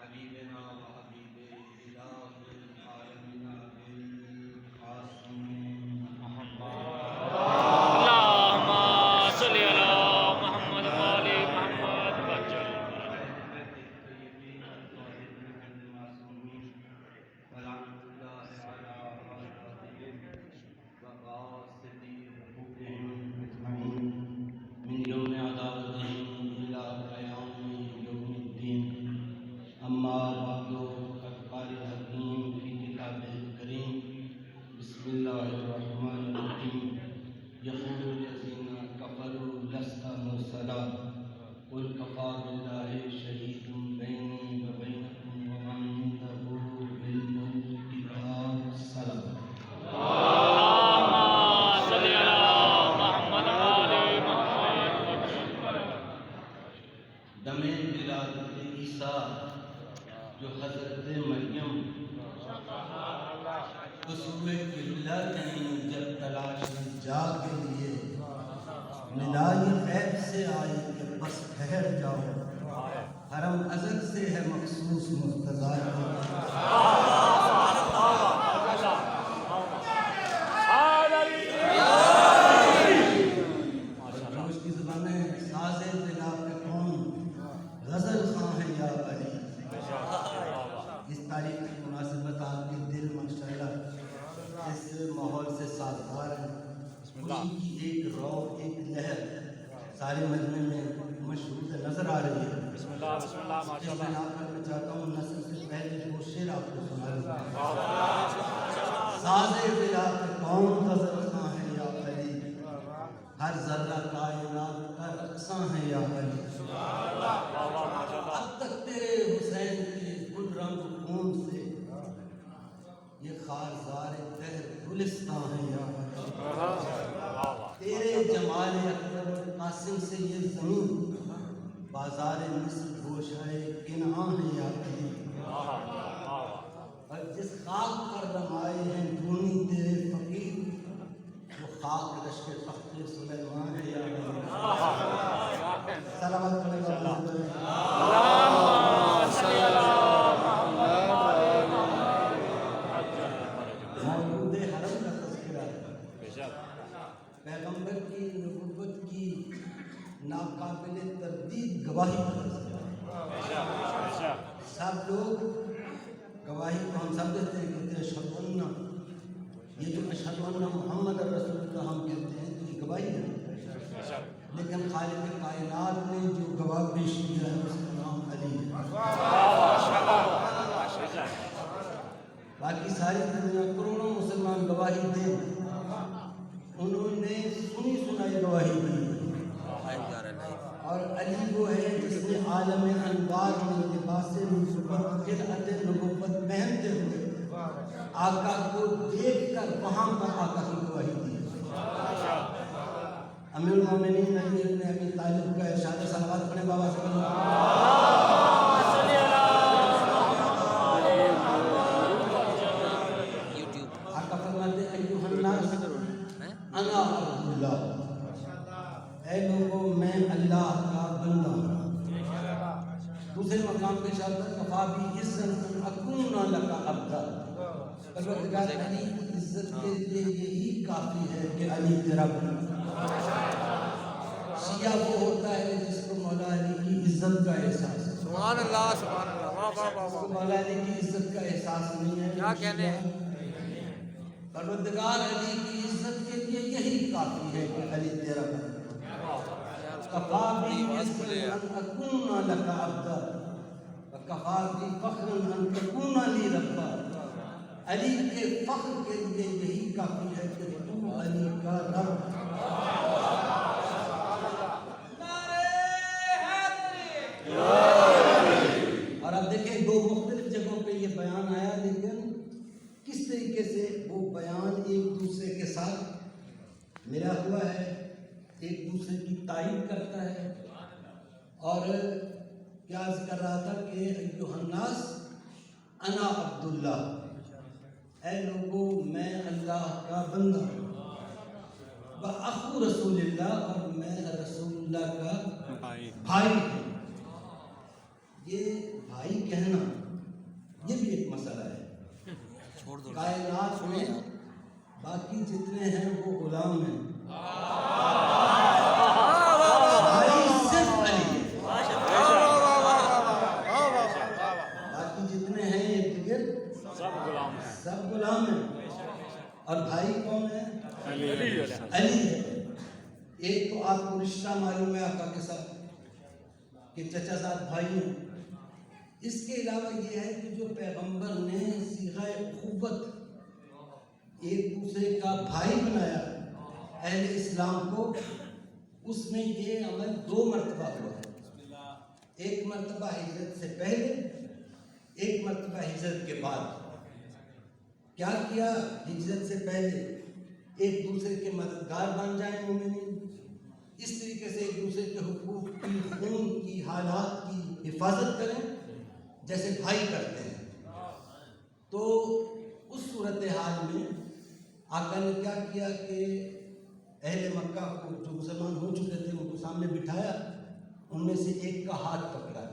حبیبنا و حبیب الہ العالمین بالقاسم اللهم صل على محمد وآل محمد وجل ولعنة الله على أعدائهم وقاصدي حقوقهم أجمعين من يوم عداوتهم إلى قيام يوم الدين. أما بعد فقد قال الحكيم في كتابه الكريم بسم الله الرحمن الرحيم يقول الذين كفروا لست مرسلا قل كفى بالله شهيد بيني وبينكم ومن عنده علم الكتاب. السلام. اللهم صل على محمد وآل محمد وجل. دم ولادت عیسیٰ جو حضرت مریم قصوے قبلہ نہیں جب تلاش جا کے لیے ندائی غیب سے آئی کہ بس ٹھہر جاؤ حرم ازل سے ہے مخصوص مرتضیٰ کی. جوش کی زبانیں ساز دلا پہ کون غزل خواں ہے یا علی. اس تاریخ کی مناسبت آپ کے دل ماشاءاللہ اس ماحول سے سازگار ہے. خوشی کی ایک رو ایک لہر سارے مجمع میں مشہور نظر آ رہی ہے. بسم اللہ ماشاء اللہ. میں چاہتا ہوں نصر سے پہلے وہ شعر آپ کو سنا دوں. ساز دلا پہ کون غزل خواں ہے یا علی ہر ذرہ کائنات کا رقصاں ہے یا علی. اب تک تیرے حسین کے گل رنگ خون سے یہ خارزار دہر گلستاں ہے یا علی. تیرے جمال اکبر قاسم سے یہ زمین بازار مصر گوشائے کنعان ہے یا علی. اور جس خاک پر رمائے ہیں دھونی تیرے فقیر وہ خاک رشک تخت سلیمان ہے یا علی. صلوات پڑھے گا اللہ. اللهم صل على موجود حرم کا تذکرہ ہے. پیغمبر کی نبوت کی ناقابل تردید گواہی کا تذکرہ ہے. سب لوگ گواہی کو ہم سب دیتے ہیں کہتے ہیں اشہد ان یہ جو اشہد ان محمد رسول اللہ ہم کہتے ہیں تو یہ گواہی ہے. لیکن خالق کائنات نے جو گواہ پیش کیا ہے اس کا نام علی ہے. باقی ساری دنیا کروڑوں مسلمان گواہی دیں انہوں نے سنی سنائی گواہی دی. اور علی وہ ہے جس نے عالم انوار میں لباس نبوت خلعت نبوت پہنتے ہوئے آقا کو دیکھ کر وہاں پر آقا کی گواہی دی. امیر المومنین علی بن ابی طالب کا ارشاد صلوات پڑھیں بابا سے آقا فرماتے ہیں ایھا الناس انا عبداللہ اے لوگوں میں اللہ کا بندہ ہوں. دوسرے مقام پہ ارشاد کفا بی عزت ان اکون لک عبدا. پروردگار علی کی عزت کے لیے یہی کافی ہے کہ علی تیرا بندہ. شیعہ وہ ہوتا ہے جس کو مولا علی کی عزت کا احساس ہے. سبحان اللہ سبحان اللہ. واہ واہ واہ جس کو واہ. مولا علی کی عزت کا احساس نہیں ہے کیا کہنے ہیں؟ پروردگار علی کی عزت کے لیے یہی کافی ہے کہ علی تیرا بندہ. کفا بی عزت ان اکون لک عبدا وکفا بی فخر ان تکون لی ربا. علی کے فخر کے لیے یہی کافی ہے کہ تو علی کا رب. اور اب دیکھیں دو مختلف جگہوں پہ یہ بیان آیا لیکن کس طریقے سے وہ بیان ایک دوسرے کے ساتھ ملا ہوا ہے ایک دوسرے کی تائید کرتا ہے. اور کیا عرض کر رہا تھا کہ ایھا الناس انا عبداللہ اے لوگوں میں اللہ کا بندہ ہوں. وَأَخُو رسول اللہ اور میں رسول اللہ کا بھائی ہوں. یہ بھائی کہنا یہ بھی ایک مسئلہ ہے. کائنات میں باقی جتنے ہیں وہ غلام ہیں, بھائی صرف علی ہے. باقی جتنے ہیں ارد گرد سب غلام ہیں. اور بھائی کون ہے؟ علی ہے. ایک تو آپ کو رشتہ معلوم ہے آقا کے ساتھ کہ چچا زاد بھائی ہیں. اس کے علاوہ یہ ہے کہ جو پیغمبر نے صیغہ اخوت ایک دوسرے کا بھائی بنایا اہل اسلام کو, اس میں یہ عمل 2 مرتبہ ہوا ہے. ایک مرتبہ ہجرت سے پہلے, ایک مرتبہ ہجرت کے بعد. کیا کیا؟ ہجرت سے پہلے ایک دوسرے کے مددگار بن جائیں مومنین, اس طریقے سے ایک دوسرے کے حقوق کی, خون کی, حالات کی حفاظت کریں جیسے بھائی کرتے ہیں. تو اس صورتحال میں آقا نے کیا کیا کہ اہل مکہ کو جو مسلمان ہو چکے تھے ان کو سامنے بٹھایا, ان میں سے ایک کا ہاتھ پکڑا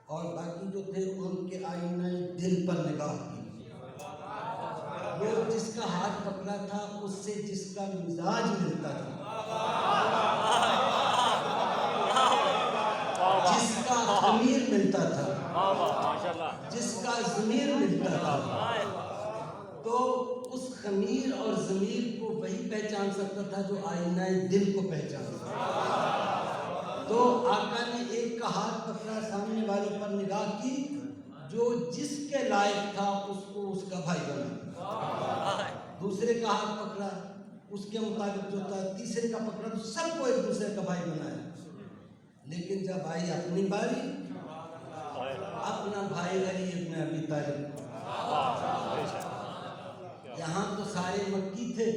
اور باقی جو تھے ان کے آئینہ دل پر نگاہ کی. وہ جس کا ہاتھ پکڑا تھا اس سے جس کا مزاج ملتا تھا, جس کا ضمیر ملتا تھا, جس کا ضمیر ملتا تھا, تو اس خمیر اور ضمیر کو وہی پہچان سکتا تھا جو آئینہ دل کو پہچان سکتا. تو آقا نے ایک کا ہاتھ پکڑا, سامنے والے پر نگاہ کی, جو جس کے لائق تھا اس کو اس کا بھائی بنا. دوسرے کا ہاتھ پکڑا, اس کے مطابق جو تھا. تیسرے کا پکڑا تو سب کو ایک دوسرے کا بھائی بنایا. لیکن جب آئی اپنی باری, اپنا بھائی علی ابن ابی طالب, یہاں تو سارے مکی تھے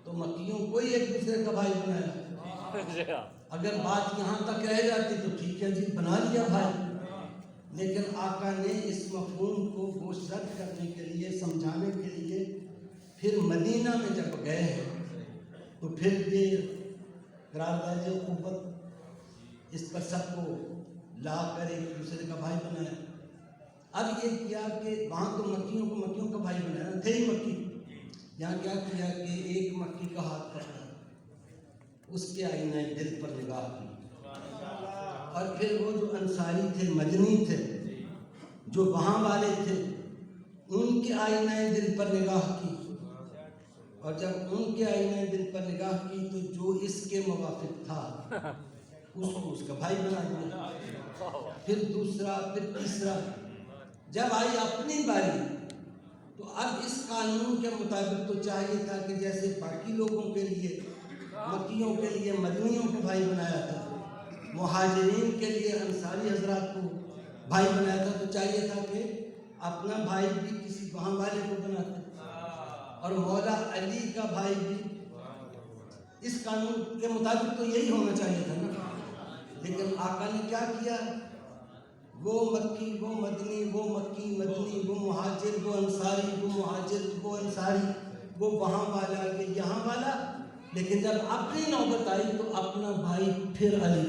تو مکیوں کو ہی ایک دوسرے کا بھائی بنایا. اگر بات یہاں تک رہ جاتی تو ٹھیک ہے جی, بنا لیا بھائی. لیکن آقا نے اس مفہوم کو گوش رد کرنے کے لیے, سمجھانے کے لیے پھر مدینہ میں جب گئے ہیں تو پھر یہ قرارداد اخوت اس پر سب کو لا کر ایک دوسرے کا بھائی بنایا. اب یہ کیا کہ وہاں تو مکیوں کو مکیوں کا بھائی بنایا تھے ہی مکی. یہاں کیا کیا کہ ایک مکی کا ہاتھ پکڑا, اس کے آئینہ دل پر نگاہ کی, اور پھر وہ جو انصاری تھے, مدنی تھے, جو وہاں والے تھے, ان کے آئینہ دل پر نگاہ کی, اور جب ان کے آئینہ دل پر نگاہ کی تو جو اس کے موافق تھا اس کو اس کا بھائی بنا دیا. پھر دوسرا, پھر تیسرا. جب آئی اپنی باری تو اب اس قانون کے مطابق تو چاہیے تھا کہ جیسے باقی لوگوں کے لیے, مکیوں کے لیے مدنیوں کو بھائی بنایا تھا, مہاجرین کے لیے انصاری حضرات کو بھائی بنایا تھا, تو چاہیے تھا کہ اپنا بھائی بھی کسی وہاں والے کو بناتے, اور مولا علی کا بھائی بھی. اس قانون کے مطابق تو یہی ہونا چاہیے تھا نا. لیکن آقا نے کیا کیا, وہ مکی وہ مدنی, وہ مکی مدنی, وہ مہاجر وہ انصاری, وہ مہاجر وہ انصاری, وہ وہاں والا یہ یہاں والا. لیکن جب اپنی نوبت آئی تو اپنا بھائی پھر علی,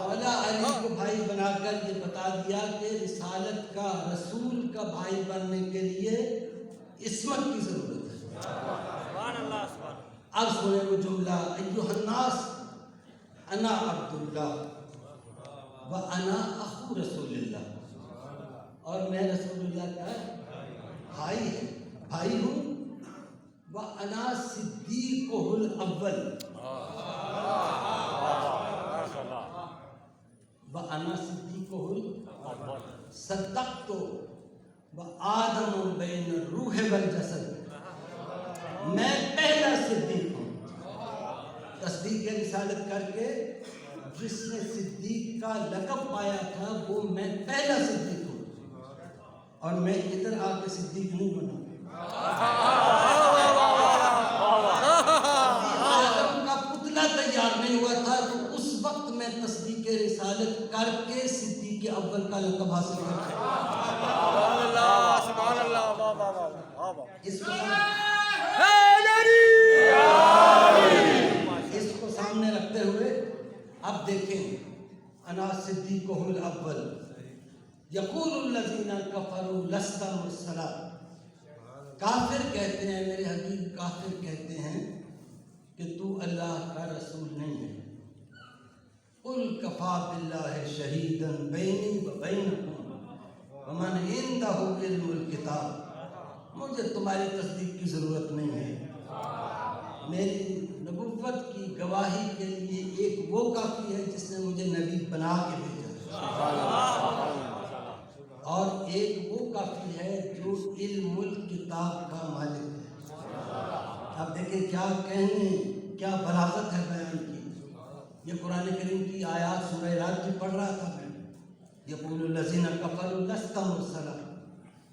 مولا علی کو بھائی بنا کر یہ بتا دیا کہ رسالت کا, رسول کا بھائی بننے کے لیے عصمت کی ضرورت ہے. اب سنیں وہ جملہ, ایھا الناس انا عبداللہ و انا اخو رسول اللہ, اور میں رسول اللہ کا بھائی ہے, بھائی ہوں. وَأَنَا صِدِّيقُهُ الْأَوَّلُ, وَأَنَا صِدِّيقُهُ الْأَوَّلُ صَدَّقْتُ وَآدَمُ بَيْنَ الرُّوحِ وَالْجَسَدِ, میں پہلا صدیق ہوں. تصدیق رسالت کر کے جس نے صدیق کا لقب پایا تھا وہ میں پہلا صدیق ہوں, اور میں ادھر آ کے صدیق نہیں بنا. تیار نہیں ہوا تھا تو اس وقت میں تصدیق رسالت کر کے صدیق اول کا لقب حاصل کر اس کو سامنے رکھتے ہوئے اب دیکھیں انا صدیقہ الاول یقول الذین کفروا لست مرسلا، کافر کہتے ہیں، میرے حبیب کافر کہتے ہیں کہ تو اللہ کا رسول نہیں ہے۔ قل کفا باللہ شہیدا بینی و بینکم ومن عندہ علم الکتاب، مجھے تمہاری تصدیق کی ضرورت نہیں ہے، میری نبوت کی گواہی کے لیے ایک وہ کافی ہے جس نے مجھے نبی بنا کے بھیجا، اور ایک وہ کافی ہے جو علم الکتاب کا مالک ہے۔ اب دیکھیں کیا کہنے، کیا بلاغت ہے بیان کی۔ یہ قرآن کریم کی آیات سورہ رات کی پڑھ رہا تھا میں۔ یقول الذین کفروا لست مرسلا،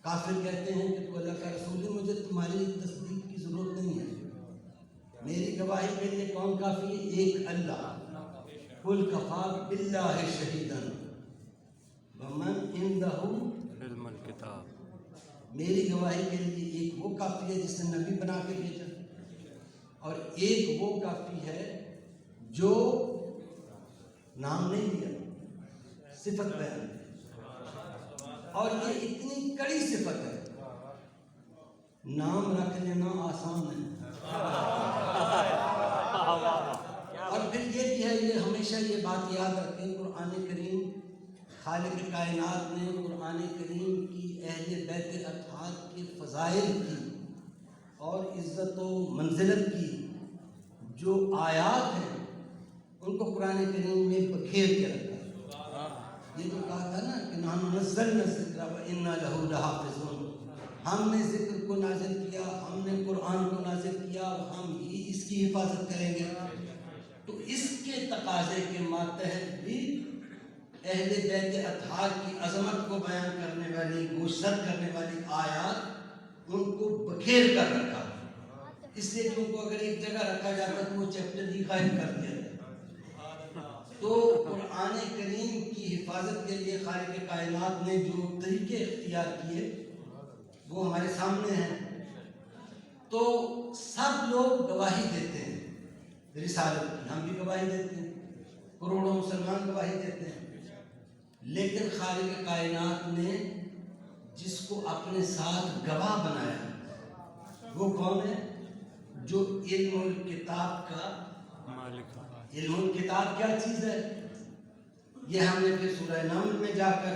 کافر کہتے ہیں کہ تو اللہ کا رسول ہے، مجھے تمہاری تصدیق کی ضرورت نہیں ہے، میری گواہی کے لیے کون کافی ہے؟ ایک اللہ۔ قل کفا باللہ شہیدا ومن عندہ علم الکتاب، میری گواہی کے لیے ایک وہ کافی ہے جس نے نبی بنا کے بھیجا، اور ایک وہ کافی ہے جو نام نہیں دیا، صفت بیان ہے، اور یہ اتنی کڑی صفت ہے، نام رکھ لینا آسان ہے، اور پھر یہ بھی ہے، یہ ہمیشہ یہ بات یاد رکھیں، قرآن کریم خالق کائنات نے قرآن کریم کی اہل بیت اطہار کے فضائل کی اور عزت و منزلت کی جو آیات ہیں ان کو قرآن کریم میں بکھیر کے رکھا۔ یہ تو کہا تھا نا کہ نحن نزلنا الذکر وإنا لہ لحافظون، ہم نے ذکر کو نازل کیا، ہم نے قرآن کو نازل کیا، اور ہم ہی اس کی حفاظت کریں گے۔ تو اس کے تقاضے کے ماتحت بھی اہل بیت اطہار کی عظمت کو بیان کرنے والی، گوشزد کرنے والی آیات ان کو بکھیر کر رکھا، اس لیے کہ ان کو اگر ایک جگہ رکھا جاتا تو وہ چیپٹر ہی قائم کر دیا جاتا۔ تو قرآن کریم کی حفاظت کے لیے خالق کائنات نے جو طریقے اختیار کیے وہ ہمارے سامنے ہیں۔ تو سب لوگ گواہی دیتے ہیں رسالت کی، ہم بھی گواہی دیتے ہیں، کروڑوں مسلمان گواہی دیتے ہیں، لیکن خالق کائنات نے جس کو اپنے ساتھ گواہ بنایا وہ کون ہے؟ جو علم الکتاب کا مالک۔ علم الکتاب کیا چیز ہے؟ یہ ہم نے پھر سورہ نمل میں جا کر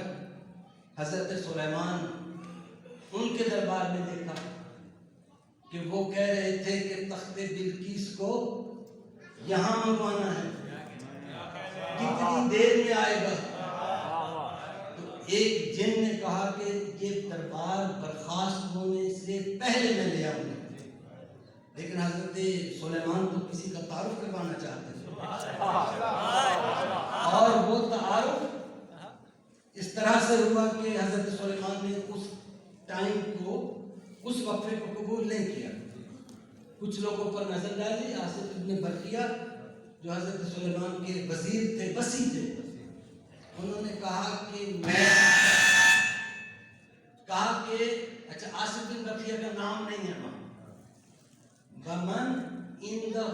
حضرت سلیمان ان کے دربار میں دیکھا کہ وہ کہہ رہے تھے کہ تخت بلقیس کو یہاں منگوانا ہے، کتنی دیر میں آئے گا؟ تو ایک جن نے کہا کہ یہ دربار برخاست ہونے سے پہلے میں لے آؤں گا، لیکن حضرت سلیمان تو کسی کا تعارف کروانا چاہتے تھے، اور وہ تعارف اس طرح سے ہوا کہ حضرت سلیمان نے اس ٹائم کو، اس وقفے کو قبول نہیں کیا۔ کچھ لوگوں پر نظر ڈالی، آصف ابن برقیہ جو حضرت سلیمان کے وزیر تھے، وصی تھے، انہوں نے کہا کہ اچھا آصف بن برقیہ کا نام نہیں ہے وہاں، ومن عندہ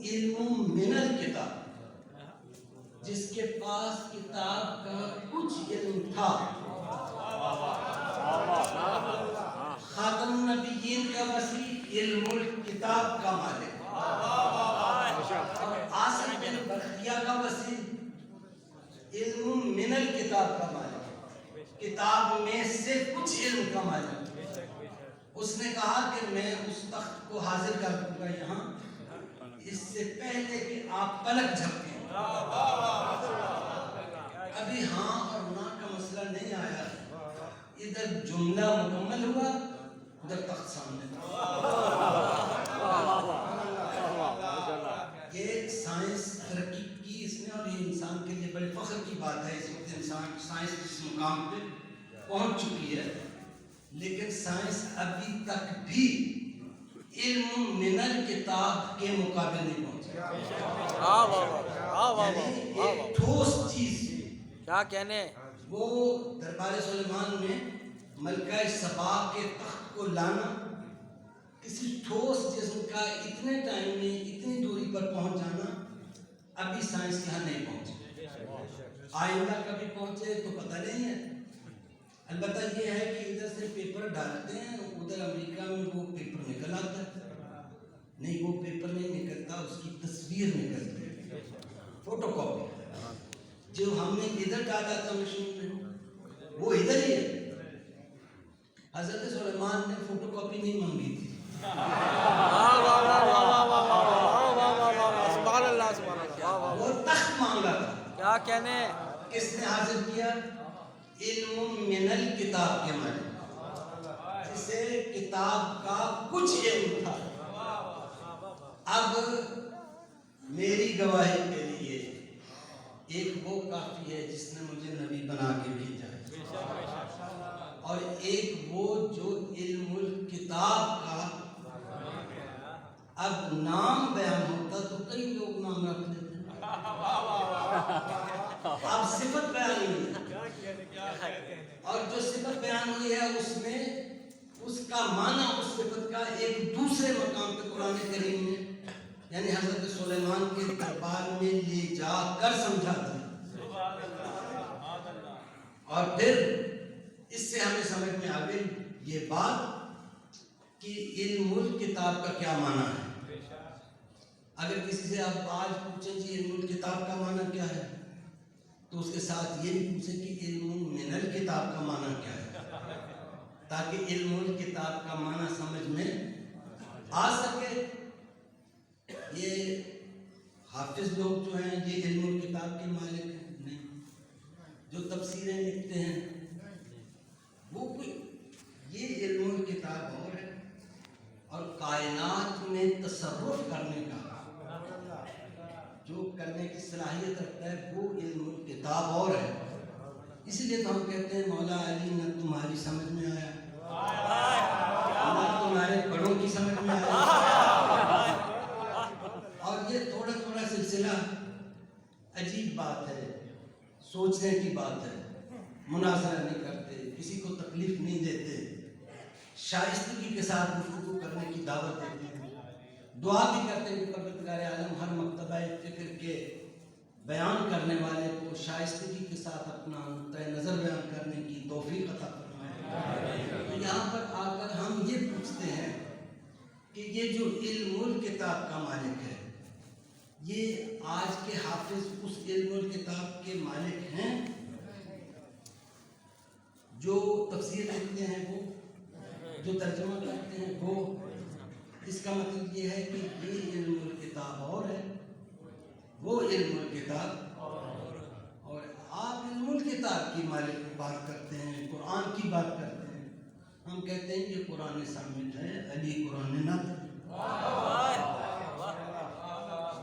علم من الکتاب، جس کے پاس کتاب کا کچھ علم تھا، خاتم النبیین کا وصی علم الکتاب کا مالک، اور آصف بن برقیہ کا وصی علم من الکتاب کا مالک، کتاب میں سے کچھ علم کا مالک۔ اس نے کہا کہ میں اس تخت کو حاضر کر دوں گا یہاں اس سے پہلے کہ آپ پلک جھپکیں، ابھی ہاں اور نہ کا مسئلہ نہیں آیا، ادھر جملہ مکمل ہوا، ادھر تخت سامنے یہ سائنس ترقی کی اس میں، اور یہ انسان کے لیے بڑے فخر کی بات ہے۔ اس وقت انسان سائنس جس مقام پہ پہنچ چکی ہے، لیکن سائنس ابھی تک بھی علم من الکتاب کے مقابل نہیں پہنچا، یعنی ایک ٹھوس چیز کیا کہنے، وہ دربار سلیمان میں ملکہ سبا کے تخت کو لانا، کسی ٹھوس جسم کا اتنے ٹائم میں اتنی دوری پر پہنچ جانا، ابھی سائنس یہاں نہیں پہنچے، آئندہ کبھی پہنچے تو پتہ نہیں ہے۔ البتہ یہ ہے کہ ادھر سے پیپر ڈالتے ہیں، ادھر امریکہ میں وہ پیپر نکل آتا ہے۔ نہیں، وہ پیپر نہیں نکلتا، اس کی تصویر نکلتی ہے، فوٹو کاپی۔ جو ہم نے ادھر ڈالا تھا مشین میں وہ ادھر ہی ہے۔ حضرت سلیمان نے فوٹو کاپی نہیں مانگی تھی، سبحان اللہ سبحان اللہ، وہ تخت مانگا تھا۔ کیا کہنے، کس نے حاصل کیا؟ علم من الکتاب کے معنی، جسے کتاب کا کچھ علم تھا۔ اب میری گواہی کے لیے ایک وہ کافی ہے جس نے مجھے نبی بنا کے بھیجا ہے، اور ایک وہ جو علم الکتاب کا اب نام بیان ہوتا تو کئی لوگ نام رکھ لیتے، اب صفت بیان ہوئی ہے، اور جو صفت بیان ہوئی ہے اس میں اس کا معنی اس صفت کا ایک دوسرے مقام پہ قرآن کریم میں یعنی حضرت سلیمان کے دربار میں لے جا کر سمجھا تھا۔ اور پھر اس سے ہمیں سمجھ میں آ گئی یہ بات کہ علم الکتاب کا کیا معنی ہے۔ اگر کسی سے آپ آج پوچھیں جی علم الکتاب کا معنی کیا ہے تو اس کے ساتھ یہ بھی پوچھیں کہ علم من الکتاب کا معنی کیا ہے، تاکہ علم الکتاب کا معنی سمجھ میں آ سکے۔ یہ حافظ لوگ جو ہیں یہ علم الکتاب کے مالک ہیں نہیں، جو تفسیریں لکھتے ہیں وہ کوئی یہ علم الکتاب اور ہے، اور کائنات میں تصرف کرنے کا جو کرنے کی صلاحیت رکھتا ہے وہ علم الکتاب اور ہے۔ اسی لیے تو ہم کہتے ہیں مولا علی نہ تمہاری سمجھ میں آیا، نہ تمہارے بڑوں کی سمجھ میں آیا۔ اور یہ تھوڑا تھوڑا سلسلہ عجیب بات ہے، سوچنے کی بات ہے، مناظرہ نہیں کرتے، کسی کو تکلیف نہیں دیتے، شائستگی کے ساتھ گفتگو کرنے کی دعوت دیتے ہیں، دعا بھی کرتے ہیں کہ پروردگار عالم ہر مکتبہ فکر کے بیان کرنے والے کو شائستگی کے ساتھ اپنا نقطۂ نظر بیان کرنے کی توفیق عطا فرمائے۔ تو یہاں پر آ کر ہم یہ پوچھتے ہیں کہ یہ جو علم الکتاب کا مالک ہے یہ آج کے حافظ اس علم الکتاب کے مالک ہیں؟ جو تفسیر لکھتے ہیں وہ، جو ترجمہ کرتے ہیں وہ، اس کا مطلب یہ ہے کہ یہ علم الکتاب اور ہے، وہ علم الکتاب اور آپ علم الکتاب کی مالک کی بات کرتے ہیں، قرآن کی بات کرتے ہیں۔ ہم کہتے ہیں کہ قرآن ثابت ہے، علی قرآن نہ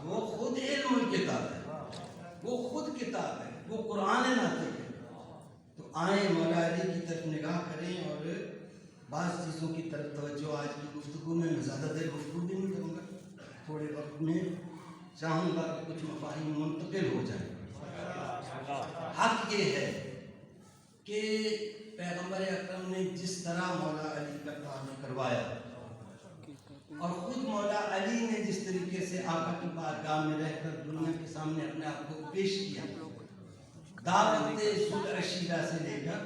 وہ خود علم الکتاب ہے، وہ خود کتاب ہے، وہ قرآن ناطق ہے۔ تو آئیں مولا علی کی طرف نگاہ کریں اور بعض چیزوں کی طرف توجہ آج کی گفتگو میں زیادہ دیر گفتگو بھی نہیں کروں گا، تھوڑے وقت میں چاہوں گا کہ کچھ مفاہیم منتقل ہو جائیں۔ حق یہ ہے کہ پیغمبر اکرم نے جس طرح مولا علی کا تعارف کروایا اور خود مولا علی نے جس طریقے سے آقا کی بارگاہ میں رہ کر دنیا کے سامنے اپنے آپ کو پیش کیا، دعوت ذوالعشیرہ سے لے کر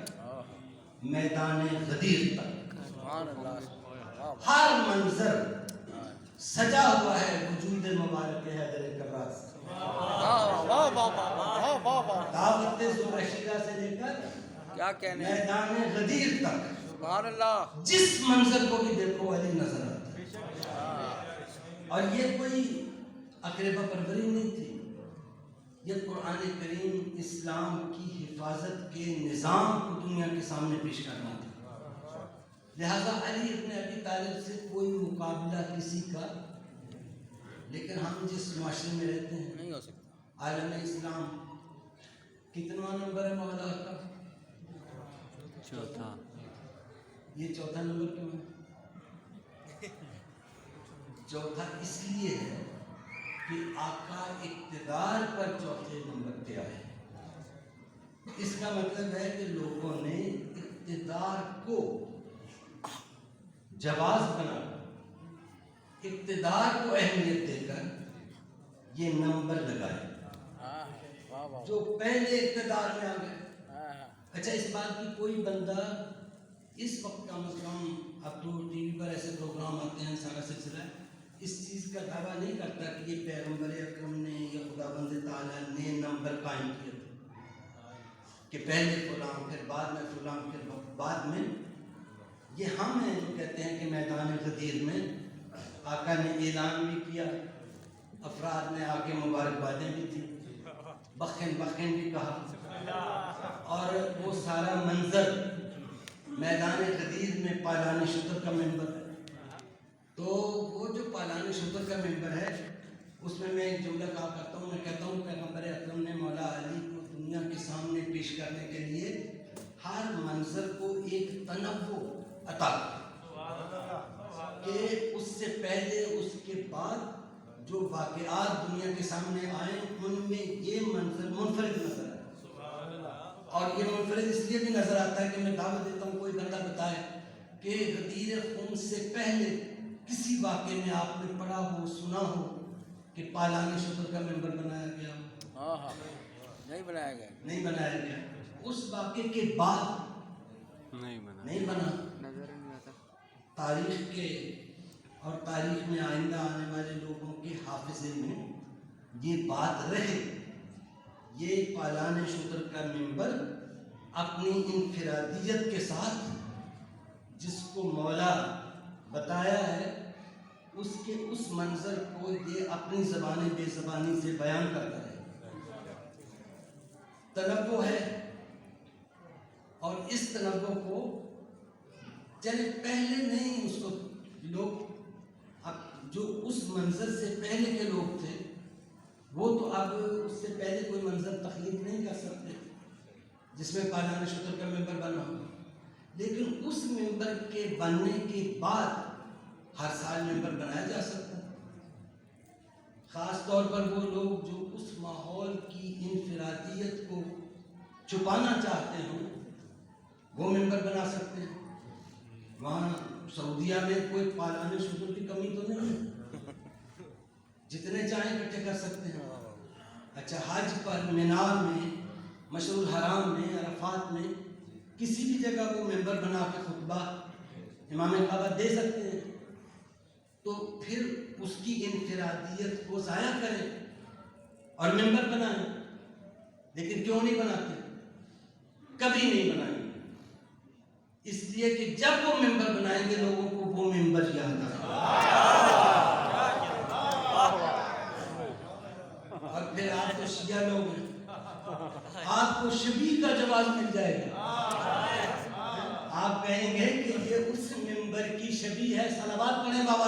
میدان غدیر تک ہر منظر سجا ہوا ہے وجود مبارک حیدر کرار سے۔ دعوت ذوالعشیرہ سے لے کر کیا کہنے، میدان غدیر تک سبحان اللہ، جس منظر کو بھی دیکھو علی نظر آتا ہے۔ اور یہ کوئی اقربا پروری نہیں تھی، یہ قرآن کریم اسلام کی حفاظت کے نظام کو دنیا کے سامنے پیش کرنا تھا۔ لہذا علی ابن ابی طالب سے کوئی مقابلہ کسی کا، لیکن ہم جس معاشرے میں رہتے ہیں نہیں ہو سکتا۔ عالم اسلام کتنا نمبر ہے مولا کا؟ چوتھا۔ یہ چوتھا نمبر کیوں ہے؟ چوتھا اس لیے ہے کہ آقا اقتدار پر چوتھے نمبر پہ آئے۔ اس کا مطلب ہے کہ لوگوں نے اقتدار کو جواز بنا کر، اقتدار کو اہمیت دے کر یہ نمبر لگائے۔ جو پہلے اقتدار میں آ گئے. اچھا اس بات کی کوئی بندہ اس وقت کم از کم اب تو ٹی وی پر ایسے پروگرام آتے ہیں سارا سلسلہ اس چیز کا دعویٰ نہیں کرتا کہ یہ پیغمبر اکرم نے یا خدا بند تعالیٰ نے نمبر قائم کیا کہ پہلے فلاں پھر بعد میں فلاں پھر بعد میں. یہ ہم ہیں جو کہتے ہیں کہ میدان غدیر میں آقا نے اعلان بھی کیا, افراد نے آ کے مبارکبادیں بھی دی, بخن بھی کہا, اور وہ سارا منظر میدان غدیر میں پالان شکر کا ممبر ہے. تو وہ جو پالان شکر کا ممبر ہے اس میں ایک جملہ کہا کرتا ہوں, میں کہتا ہوں پیغمبر اکرم نے مولا علی کو دنیا کے سامنے پیش کرنے کے لیے ہر منظر کو ایک تنوع عطا کہ اس سے پہلے اس کے بعد جو واقعات دنیا کے سامنے آئے ان میں یہ منظر منفرد نظر آئے. اور یہ منفرد اس لیے بھی نظر آتا ہے کہ میں دعوت دیتا ہوں کوئی بندہ بتائے کہ غدیر خون سے پہلے کسی واقعے میں آپ نے پڑھا ہو سنا ہو کہ پالان شکر کا ممبر بنایا گیا ہو. نہیں بنایا گیا. اس واقعے کے بعد نہیں بنا. تاریخ کے اور تاریخ میں آئندہ آنے والے لوگوں کے حافظے میں یہ بات رہے. یہ پالان شکر کا ممبر اپنی انفرادیت کے ساتھ جس کو مولا بتایا ہے اس کے اس منظر کو یہ اپنی زبان بے زبانی سے بیان کرتا ہے. تنوع ہے, اور اس تنوع کو چلے پہلے نہیں اس کو لوگ اب جو اس منظر سے پہلے کے لوگ تھے وہ تو اب اس سے پہلے کوئی منظر تخلیق نہیں کر سکتے جس میں پالان شکر کا ممبر بنا ہو. لیکن اس ممبر کے بننے کے بعد ہر سال ممبر بنایا جا سکتا ہے. خاص طور پر وہ لوگ جو اس ماحول کی انفرادیت کو چھپانا چاہتے ہوں وہ ممبر بنا سکتے ہیں. وہاں سعودیہ میں کوئی پالان شکر کی کمی تو نہیں ہے, جتنے چاہیں اکٹھے کر سکتے ہیں. اچھا حج پر مینا میں مشعر الحرام میں عرفات میں کسی بھی جگہ وہ ممبر بنا کے خطبہ امام کعبہ دے سکتے ہیں. تو پھر اس کی انفرادیت کو ضائع کریں اور ممبر بنائیں. لیکن کیوں نہیں بناتے؟ کبھی نہیں بنائیں گے, اس لیے کہ جب وہ ممبر بنائیں گے لوگوں کو وہ ممبر یاد آئے. اور پھر آپ تو شیعہ لوگ ہیں, آپ کو شبیہ کا جواز مل جائے گا. آپ کہیں گے کہ یہ اس ممبر کی شبیہ ہے. صلوات پڑھیں بابا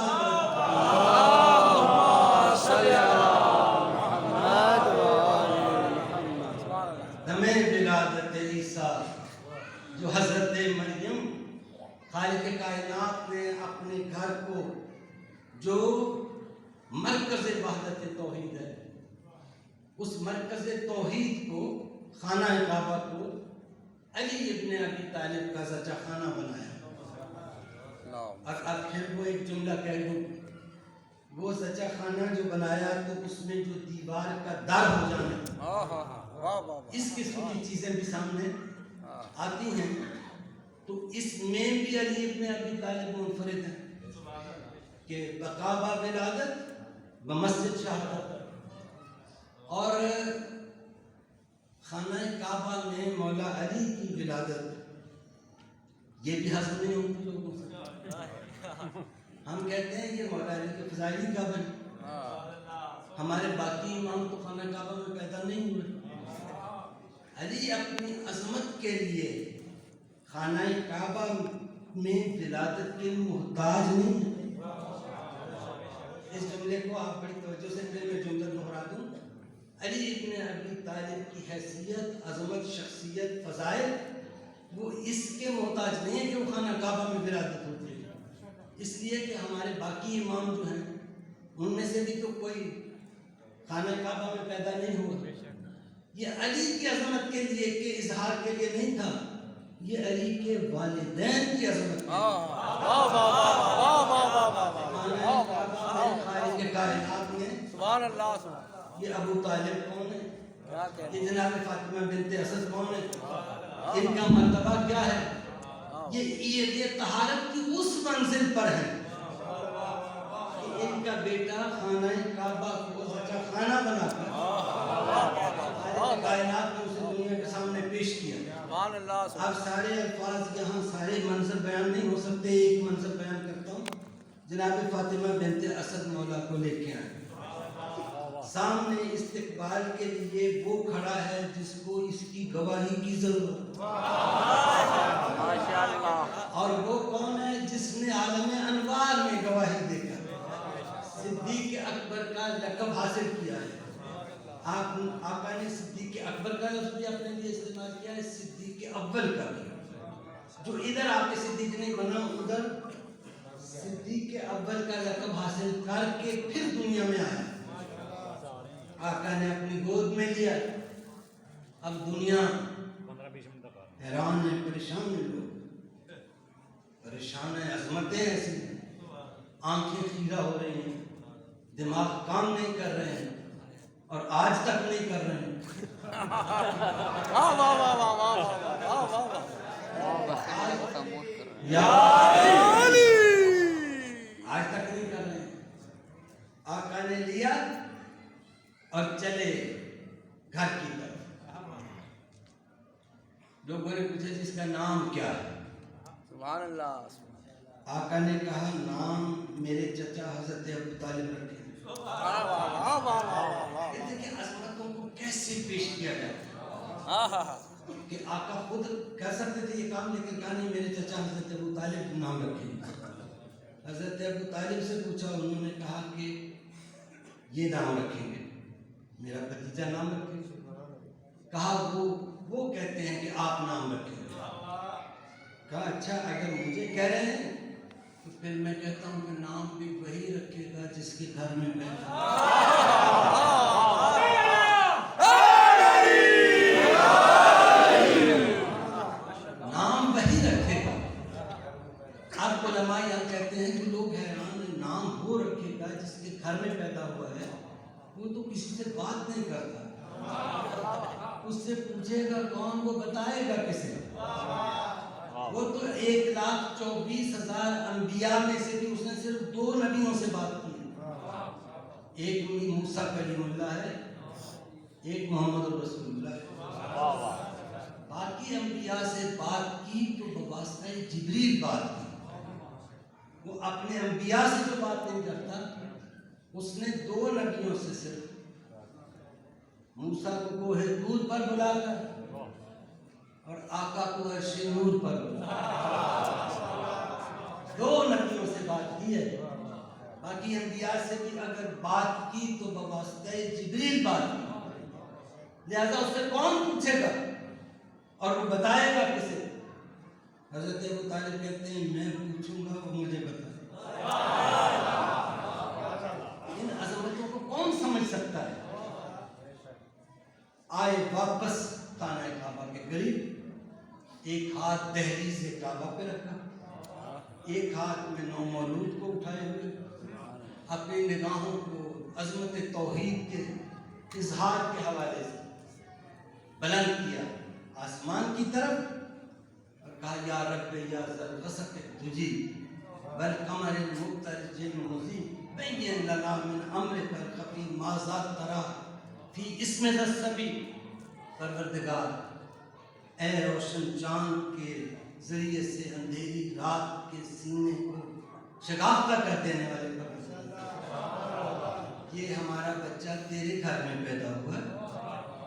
دمِ ولادت عیسیٰ جو حضرت مریم خالق کائنات نے اپنے گھر کو جو مرکز وحدت توحید ہے اس مرکز توحید کو خانہ کعبہ کو علی ابن ابی طالب کا زچہ خانہ بنایا. اور اب پھر وہ ایک جملہ کہہ دوں, وہ زچہ خانہ جو بنایا تو اس میں جو دیوار کا در ہو جانا اس قسم کی چیزیں بھی سامنے آتی ہیں. تو اس میں بھی علی ابن ابی طالب منفرد ہیں کہ بکعبہ ولادت بمسجد شہادت, اور خانہ کعبہ میں مولا علی کی ولادت یہ بھی حاصل نہیں ہوتی لوگوں سے. ہم کہتے ہیں یہ مولا علی کے فضائلی کعبہ ہے, ہمارے باقی امام تو خانہ کعبہ میں پیدا نہیں ہوئے. علی اپنی عظمت کے لیے خانہ کعبہ میں ولادت کے محتاج نہیں ہے. اس جملے کو آپ بڑی توجہ سے پھر میں جملہ دہرا دوں. علی ابن ابی طالب کی حیثیت, عظمت, شخصیت, فضائل وہ اس کے محتاج نہیں ہے کہ وہ خانہ کعبہ میں ولادت ہوتی ہے. اس لیے کہ ہمارے باقی امام جو ہیں ان میں سے بھی تو کوئی خانہ کعبہ میں پیدا نہیں ہوا. یہ علی کی عظمت کے لیے کہ اظہار کے لیے نہیں تھا, یہ علی کے والدین کی عظمت کے لیے. خالق کائنات میں سبحان اللہ. یہ ابو طالب کون ہے؟ کہ جناب فاطمہ بنت اسد کون ہے، ان کا مرتبہ کیا ہے، یہ طہارت کی اس منزل پر ہے کہ ان کا بیٹا خانہ کعبہ کو سچا خانہ بنا کر کائنات نے اسے دنیا کے سامنے پیش کیا۔ اب سارے الفاظ یہاں سارے منظر بیان نہیں ہو سکتے، ایک منظر بیان کرتا ہوں۔ جناب فاطمہ بنت اسد مولا کو لے کے آئے، سامنے استقبال کے لیے وہ کھڑا ہے جس کو اس کی گواہی کی ضرورت، اور وہ کون ہے جس نے عالم انوار میں گواہی دے کر صدیق اکبر کا لقب حاصل کیا ہے۔ آقا نے صدیق اکبر کا لفظ بھی اپنے لیے استعمال کیا ہے، صدیق اول کا بھی، جو ادھر آ کے صدیق نہیں بنا، ادھر صدیق اول کا لقب حاصل کر کے پھر دنیا میں آیا۔ آقا نے اپنی گود میں لیا، اب دنیا حیران ہے، پریشان ہے، لوگ پریشان ہے، عظمتیں ایسی ہیں، آنکھیں خیرہ ہو رہی ہیں، دماغ کام نہیں کر رہے ہیں، اور آج تک نہیں کر رہے ہیں۔ آج تک نہیں کر رہے ہیں۔ آقا نے لیا اور چلے گھر کی طرف۔ لوگوں نے پوچھا جس کا نام کیا ہے؟ سبحان اللہ۔ آقا نے کہا نام میرے چچا حضرت ابو طالب رکھے۔ دیکھیں عظمتوں کو کیسے پیش کیا جاتا ہے کہ آقا خود کر سکتے تھے یہ کام، لیکن کہا نہیں میرے چچا حضرت ابو طالب نام رکھے۔ حضرت ابو طالب سے پوچھا، انہوں نے کہا کہ یہ نام رکھیں گے، میرا بھتیجا نام رکھے گا۔ کہا وہ کہتے ہیں کہ آپ نام رکھیں گے۔ کہا اچھا اگر مجھے کہہ رہے ہیں تو پھر میں کہتا ہوں کہ نام بھی وہی رکھے گا جس کے گھر میں پیدا نام وہی رکھے گا۔ اب علماء یہاں کہتے ہیں کہ لوگ حیران ہیں، نام وہ رکھے گا جس کے گھر میں پیدا ہوا ہے، وہ تو کسی سے بات نہیں کرتا، اس سے پوچھے گا کون، وہ بتائے گا کسے؟ وہ تو 1,24,000 انبیاء میں سے بھی اس نے صرف 2 نبیوں سے بات کی، ایک موسیٰ کلیم اللہ ہے، ایک محمد رسول اللہ ہے۔ باقی انبیاء سے بات کی تو بواسطہ جبریل بات کی، وہ اپنے انبیاء سے جو بات نہیں کرتا، اس نے 2 نبیوں سے صرف موسیٰ کو کوہ طور پر بلا کر اور آقا کو عرش نور پر بلا، 2 نبیوں سے بات کی ہے۔ باقی انبیاء سے بھی اگر بات کی تو بواسطہ جبریل بات کی، لہذا اس سے کون پوچھے گا اور وہ بتائے گا کسے؟ حضرت ابو طالب کہتے ہیں میں پوچھوں گا، وہ مجھے بتائے۔ ان عظمتوں کو کون سمجھ سکتا ہے؟ آئے واپس خانہ کعبہ کے قریب، ایک ہاتھ دہلیز کعبہ پہ رکھا، ایک ہاتھ میں نومولود کو اٹھائے ہوئے، اپنی نگاہوں کو عظمت توحید کے اظہار کے حوالے سے بلند کیا آسمان کی طرف، اور کہا یا رب یا ذوالفسق تجی والقمر المبترج المضیء بین لنا من امرک الخفی ما ذا ترا فی اسم ذا الصبی۔ پروردگار اے روشن چاند کے ذریعے سے اندھیری رات کے سینے کو شگافتہ کر دینے والے پروردگار، یہ ہمارا بچہ تیرے گھر میں پیدا ہوا ہے،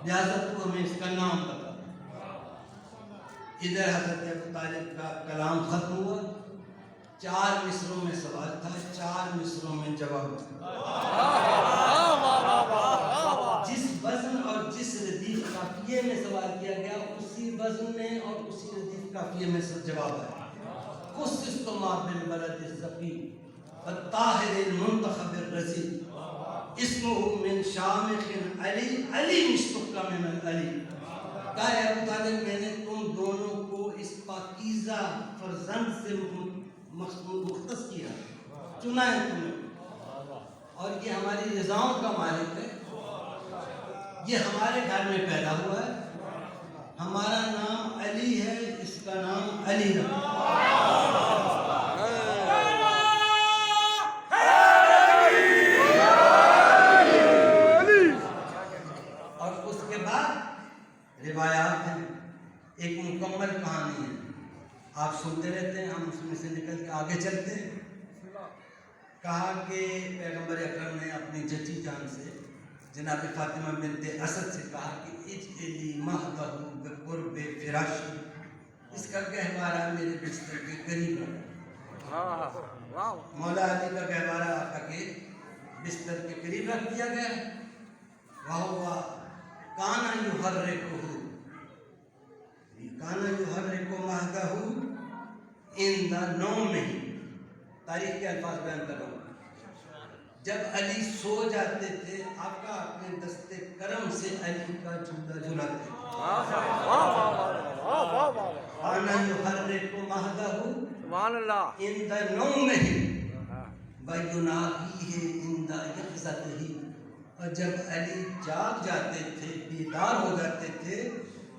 لہذا تو ہمیں اس کا نام بتا۔ ادھر حضرت ابو طالب کا کلام ختم ہوا، 4 مصروں میں سوال تھا، 4 مصروں میں جواب تھا۔ جس وزن اور جس ردیف قافیے میں سوال کیا گیا، اسی وزن میں اور اسی ردیف قافیے میں جواب ہے۔ خصصت ما بالبلد الزقی والطاہر المنتخب الرزی اسمہ من شامخ علی علی مشتق من العلی۔ کہا ہے ابو طالب میں نے تم دونوں کو اس پاکیزہ فرزند سے مختص کیا، چنا ہے تمہیں، اور یہ ہماری رضاؤں کا مالک ہے، یہ ہمارے گھر میں پیدا ہوا ہے. ہمارا نام علی ہے, اس کا نام علی رکھا. اور اس کے بعد روایات ہیں, ایک مکمل کہانی ہے, آپ سنتے رہتے ہیں, ہم اس میں سے نکل کے آگے چلتے ہیں. کہا کہ پیغمبر اکرم نے اپنی چچی جان سے جناب فاطمہ بنت اسد سے کہا کہ اجعلی مہدہ بقرب فراشی, اس کا گہوارہ میرے بستر کے قریب رکھو. مولا علی کا گہوارہ آقا کے بستر کے قریب رکھ دیا گیا. وَهُوَ كَانَ يُحَرِّكُهُ مَهْدَهُ عِنْدَ نَوْمِهِ. تاریخ کے الفاظ بیان کر رہا ہوں. جب علی سو جاتے تھے, آقا اپنے دستے کرم سے علی کا جھولا جھلاتے تھے. كَانَ يُحَرِّكُ مَهْدَهُ سبحان اللہ. عِنْدَ نَوْمِهِ وَيُنَادِيهِ عِنْدَ يَقْظَتِهِ. اور جب علی جاگ جاتے تھے, بیدار ہو جاتے تھے,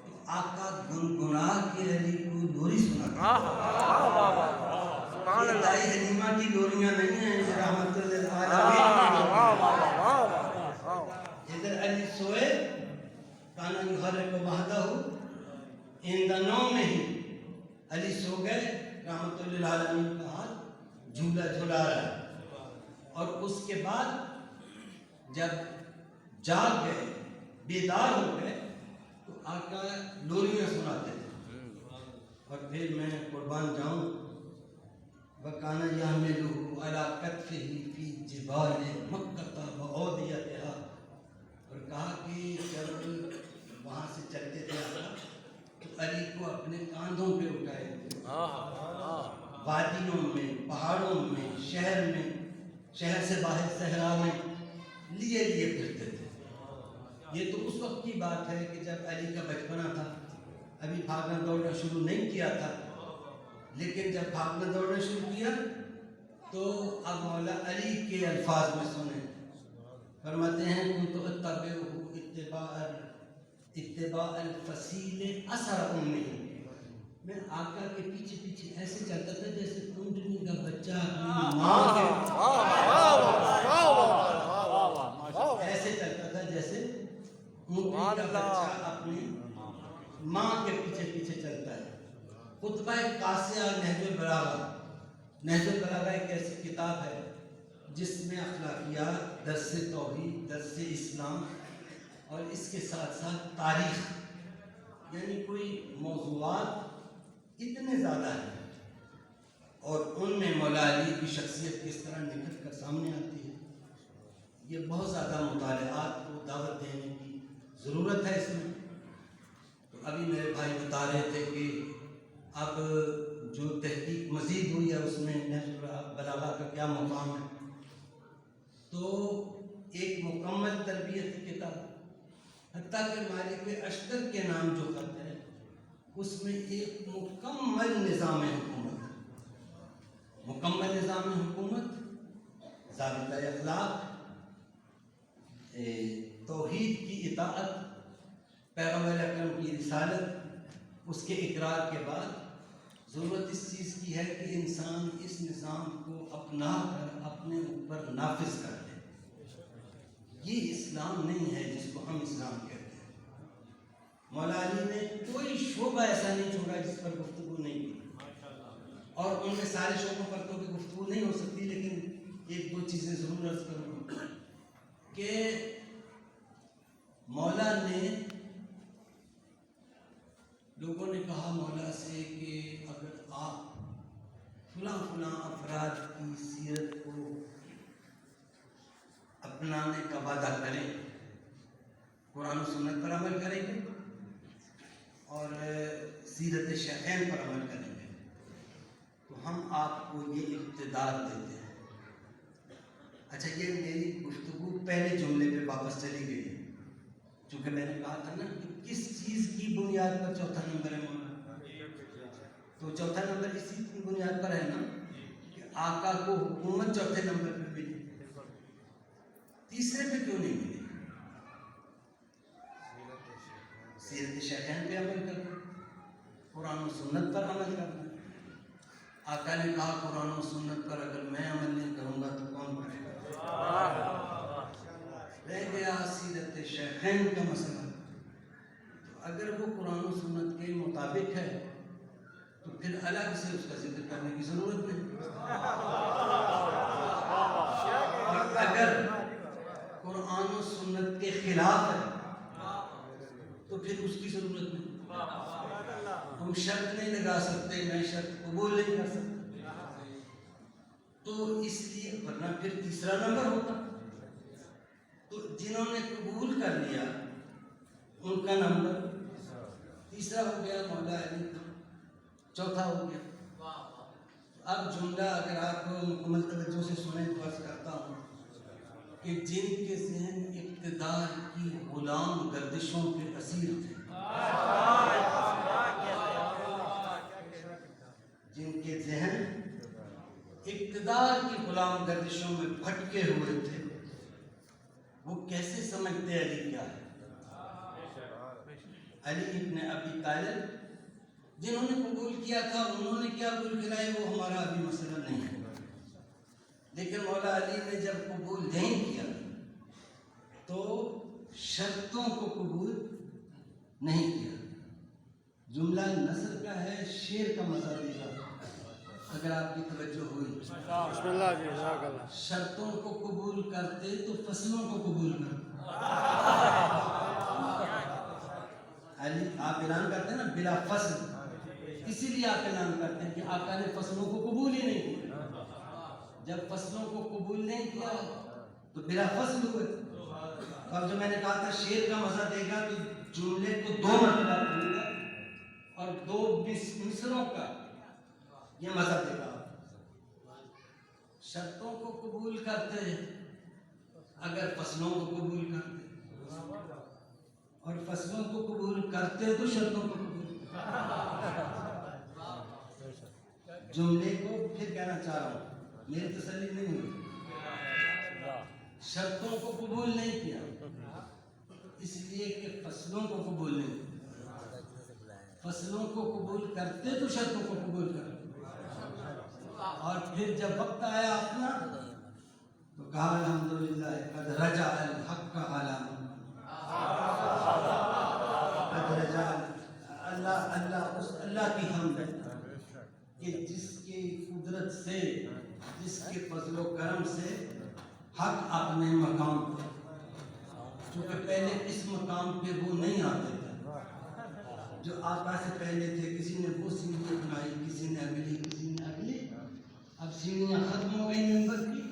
تو آقا گنگنا کے علی کو لوری سناتے. یہ دائی حلیمہ کی لوریاں نہیں ہیں, یہ رحمت للعالمین. ادھر علی سوئے, کانا یحرک مہدہ عند نومہ, علی سو گئے, رحمت للعالمین کا ہاتھ جھولا جھلا رہا ہے. اور اس کے بعد جب جاگ گئے, بیدار ہو گئے, تو آقا لوریاں سناتے تھے. اور پھر میں قربان جاؤں, وَكَانَ يَحْمِلُهُ عَلَىٰ كَتْفِهِ فِي جِبَالِ مَكَّةَ وَأَوْدِيَتِهَا. اور کہا کہ جب وہاں سے چلتے تھے آقا, تو علی کو اپنے کاندھوں پہ اٹھائے تھے. وادیوں میں, پہاڑوں میں, شہر میں, شہر سے باہر صحرا میں لیے پھرتے تھے. یہ تو اس وقت کی بات ہے کہ جب علی کا بچپنا تھا, ابھی بھاگنا دوڑنا شروع نہیں کیا تھا. لیکن جب بھاگنا دوڑنا شروع کیا تو اب مولا علی کے الفاظ میں سنیں. فرماتے ہیں كنت اتبعه اتباع الفصیل اثر امه. میں آقا کے پیچھے پیچھے ایسے چلتا تھا جیسے اونٹنی کا بچہ اپنی ماں کے, ایسے چلتا تھا جیسے اونٹنی کا بچہ اپنی ماں کے پیچھے پیچھے چلتا ہے. خطبہ قاسیہ نہج البلاغہ. نہج البلاغہ ایک ایسی کتاب ہے جس میں اخلاقیات, درس توحید, درس اسلام اور اس کے ساتھ ساتھ تاریخ, یعنی کوئی موضوعات اتنے زیادہ ہیں, اور ان میں مولا علی کی شخصیت کس طرح نکھر کر سامنے آتی ہے. یہ بہت زیادہ مطالعات کو دعوت دینے کی ضرورت ہے اس میں. تو ابھی میرے بھائی بتا رہے تھے کہ اب جو تحقیق مزید ہوئی ہے اس میں نہج البلاغہ کا کیا مقام ہے. تو ایک مکمل تربیت کی کتاب, حتیٰ کہ مالک اشتر کے نام جو خط ہے اس میں ایک مکمل نظام حکومت ہے. مکمل نظام حکومت, ضابطۂ اخلاق, توحید کی اطاعت, پیغمبر اکرم کی رسالت, اس کے اقرار کے بعد ضرورت اس چیز کی ہے کہ انسان اس نظام کو اپنا کر اپنے اوپر نافذ کر دے. یہ اسلام نہیں ہے جس کو ہم اسلام کہتے ہیں. مولا علی نے کوئی شعبہ ایسا نہیں چھوڑا جس پر گفتگو نہیں کی, اور ان میں سارے شعبوں پر تو گفتگو نہیں ہو سکتی, لیکن ایک دو چیزیں ضرور عرض کروں گا کہ مولا نے, لوگوں نے کہا مولا سے کہ اگر آپ فلاں فلاں افراد کی سیرت کو اپنانے کا وعدہ کریں, قرآن و سنت پر عمل کریں گے اور سیرت شیخین پر عمل کریں گے, تو ہم آپ کو یہ اقتدار دیتے ہیں. اچھا, یہ میری گفتگو پہلے جملے پہ واپس چلی گئی ہے, چونکہ میں نے کہا تھا نا کہ کس چیز کی بنیاد پر چوتھا نمبر ہے مولانا, تو چوتھا نمبر اسی کی بنیاد پر ہے نا کہ آقا کو حکومت چوتھے نمبر پہ ملی, تیسرے پہ کیوں نہیں ملی. سیرت شیخین پہ عمل کرنا، قرآن و سنت پر عمل کرنا۔ آقا نے کہا قرآن و سنت پر اگر میں عمل نہیں کروں گا تو کون کرے گا؟ رہ گیا سیرت شیخین کا مسئلہ۔ تو اگر وہ قرآن و سنت کے مطابق ہے تو پھر الگ سے اس کا ذکر کرنے کی ضرورت نہیں۔ اور اگر قرآن و سنت کے خلاف ہے تو پھر اس کی ضرورت نہیں۔ ہم شرط نہیں لگا سکتے، میں شرط قبول نہیں کر سکتا، تو اس لیے ورنہ پھر تیسرا نمبر ہوتا۔ تو جنہوں نے قبول کر لیا ان کا نمبر تیسرا ہو گیا، مولا علی چوتھا ہو گیا۔ اب جملہ اگر آپ مکمل توجہ سے سنیں تو عرض کرتا ہوں کہ جن کے ذہن اقتدار کی غلام گردشوں کے اسیر تھے، جن کے ذہن اقتدار کی غلام گردشوں میں بھٹکے ہوئے تھے، وہ کیسے سمجھتے علی کیا ہے؟ علی ابن ابی طالب جنہوں نے قبول کیا تھا انہوں نے کیا قبول کرایا وہ ہمارا ابھی مسئلہ نہیں ہے، لیکن مولا علی نے جب قبول نہیں کیا تو شرطوں کو قبول نہیں کیا۔ جملہ نثر کا ہے، شعر کا مزہ دے گا اگر آپ کی توجہ ہوئی۔ بسم اللہ جی، جزاک اللہ۔ شرطوں کو قبول کرتے تو فصلوں کو قبول کرتے۔ علی آپ اعلان کرتے ہیں نا بلا فصل، اسی لیے آپ اعلان کرتے ہیں کہ آقا نے فصلوں کو قبول ہی نہیں کیا۔ جب فصلوں کو قبول نہیں کیا تو بلا فصل ہوئے۔ اب جو میں نے کہا تھا شعر کا مزہ دے گا تو جملے کو دو مرتبہ پڑھوں گا اور دو مصروں کا یہ مزہ دے گا۔ شرطوں کو قبول کرتے اگر فصلوں کو قبول کرتے، اور فصلوں کو قبول کرتے تو شرطوں کو قبول کرتے۔ جملے کو پھر کہنا چاہ رہا ہوں، میری تسلی نہیں ہوئی۔ شرطوں کو قبول نہیں کیا اس لیے کہ فصلوں کو قبول نہیں کیا۔ فصلوں کو قبول کرتے تو شرطوں کو قبول کرتے، اور پھر جب وقت آیا اپنا تو کہا الحمدللہ قد رجع الحق علی قد رجع اللہ اس اللہ کی حمد ہے کہ جس کی قدرت سے، جس کے فضل و کرم سے حق اپنے مقام پہ، چونکہ پہلے اس مقام پہ وہ نہیں آتے تھے جو آقا سے پہلے تھے، کسی نے وہ سیڑھی بنائی، کسی نے اگلی، کسی نے اگلی، اب سیڑھیاں ختم ہو گئی ممبر کی،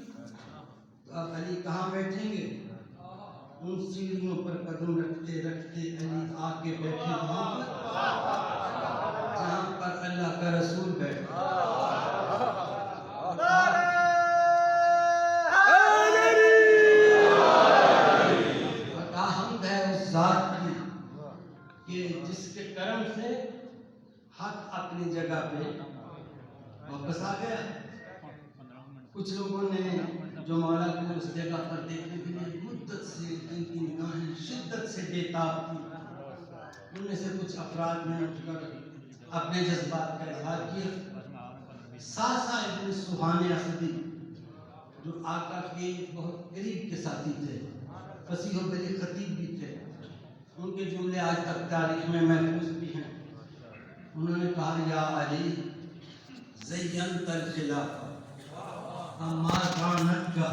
تو اب علی کہاں بیٹھیں گے؟ ان سیڑھیوں پر قدم رکھتے رکھتے علی آ کے بیٹھے وہاں پر جہاں پر اللہ کا رسول بیٹھا۔ حمد ہے اس ذات کی کہ جس کے کرم سے حق اپنی جگہ پہ واپس آ گیا۔ کچھ لوگوں نے جو مولا کو اس جگہ پر دیکھنے کے لیے مدت سے ان کی نگاہیں شدت سے بے تاب تھی، ان میں سے کچھ افراد نے اٹھ کر اپنے جذبات کا اظہار کیا۔ ساسا ابن سبحان اسدی جو آقا کے بہت قریب کے ساتھی تھے، فصیح و بلیغ خطیب بھی تھے، ان کے جملے آج تک تاریخ میں محفوظ بھی ہیں۔ انہوں نے کہا یا علی زینت الخلافہ اما کانت کا،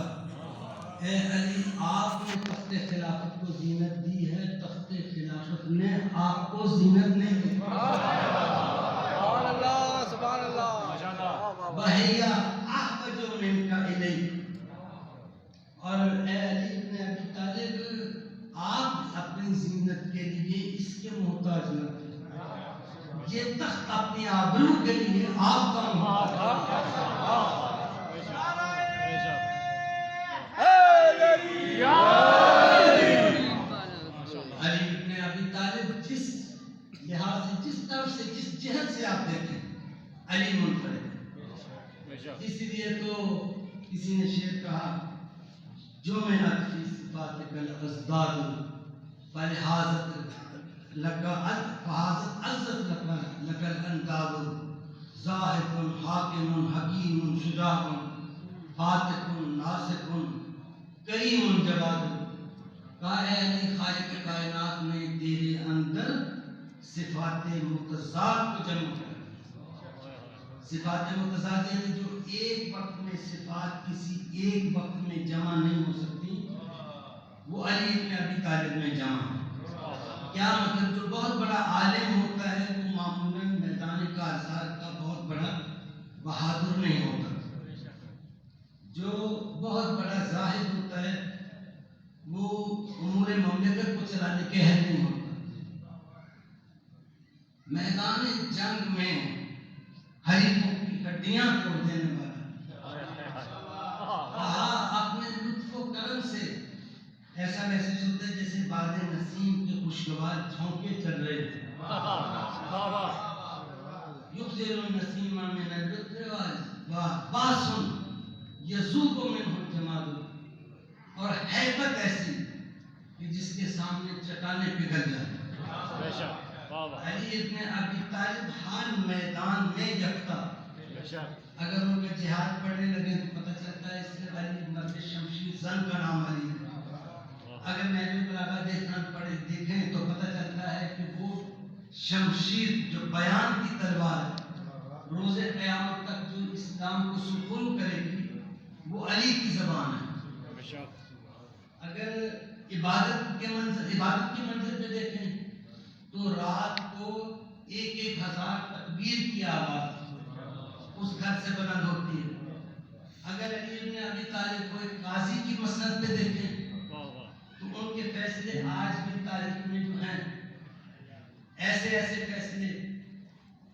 اے علی آپ نے تخت خلافت کو زینت دی ہے، تخت خلافت نے آپ کو زینت نہیں دی۔ سبحان اللہ، سبحان اللہ۔ بہیا احوج منک الیہ، اور اے علی ابن ابی طالب آپ اپنی زینت کے لیے اس کے محتاج نہ تھے، یہ تخت اپنی آبرو کے لیے آپ کا محتاج ہے۔ علی ابن ابی طالب جس لحاظ سے، جس طرف سے، جس جہت سے آپ دیکھیں علی منفرد ہے۔ اس لیے تو کسی نے شعر کہا جو میں فی صفات کل ازداد فلحاظت فحاظت عزت لکل انداد ذاہب حاکم حکیم شجاع فاتح ناصح کریم جواد. کہا ہے علی خالق کائنات نے تیرے اندر صفات متضاد کو جمع کر. صفات متضاد یعنی جو ایک وقت میں صفات کسی ایک وقت میں جمع نہیں ہو سکتی وہ علی ابن ابی طالب میں جمع ہے. کیا مطلب؟ جو بہت بڑا عالم ہوتا ہے وہ معمولاً میدان کارزار کا بہت بڑا بہادر نہیں ہوتا. جو بہت بڑا زاہد ہوتا ہے وہ امور مملکت کو چلانے کے اہل نہیں ہوتا. میدان جنگ میں حریفوں کی ہڈیاں توڑ دینے والا. اپنے لطف و کرم سے ایسا محسوس ہوتا ہے جیسے باد نسیم کے خوشگوار جھونکے چل رہے تھے. یبذر النسیم من اللطف وباسن یذوب منه الجمال. اور ہیبت ایسی کہ جس کے سامنے چٹانیں پگھل جائیں. علی ابن ابی طالب ہر میدان میں یکتا. اگر ان کا جہاد پڑھنے لگے تو پتہ چلتا ہے اس سے علی مرد شمشیر زن کا نام علی ہے. اگر نہج البلاغہ دیکھنا پڑے دیکھیں تو پتہ چلتا ہے کہ وہ شمشیر جو بیان کی تلوار ہے روز قیامت تک جو اسلام کو سرخرو کرے گی وہ علی کی زبان ہے. اگر عبادت کی منزل پہ دیکھیں تو رات کو 1,000 تکبیر کی آواز اس گھر سے بلند ہوتی ہے. اگر علی ابن ابی طالب کو ایک قاضی کی مسند پہ دیکھیں تو ان کے فیصلے آج بھی تاریخ میں جو ہیں ایسے فیصلے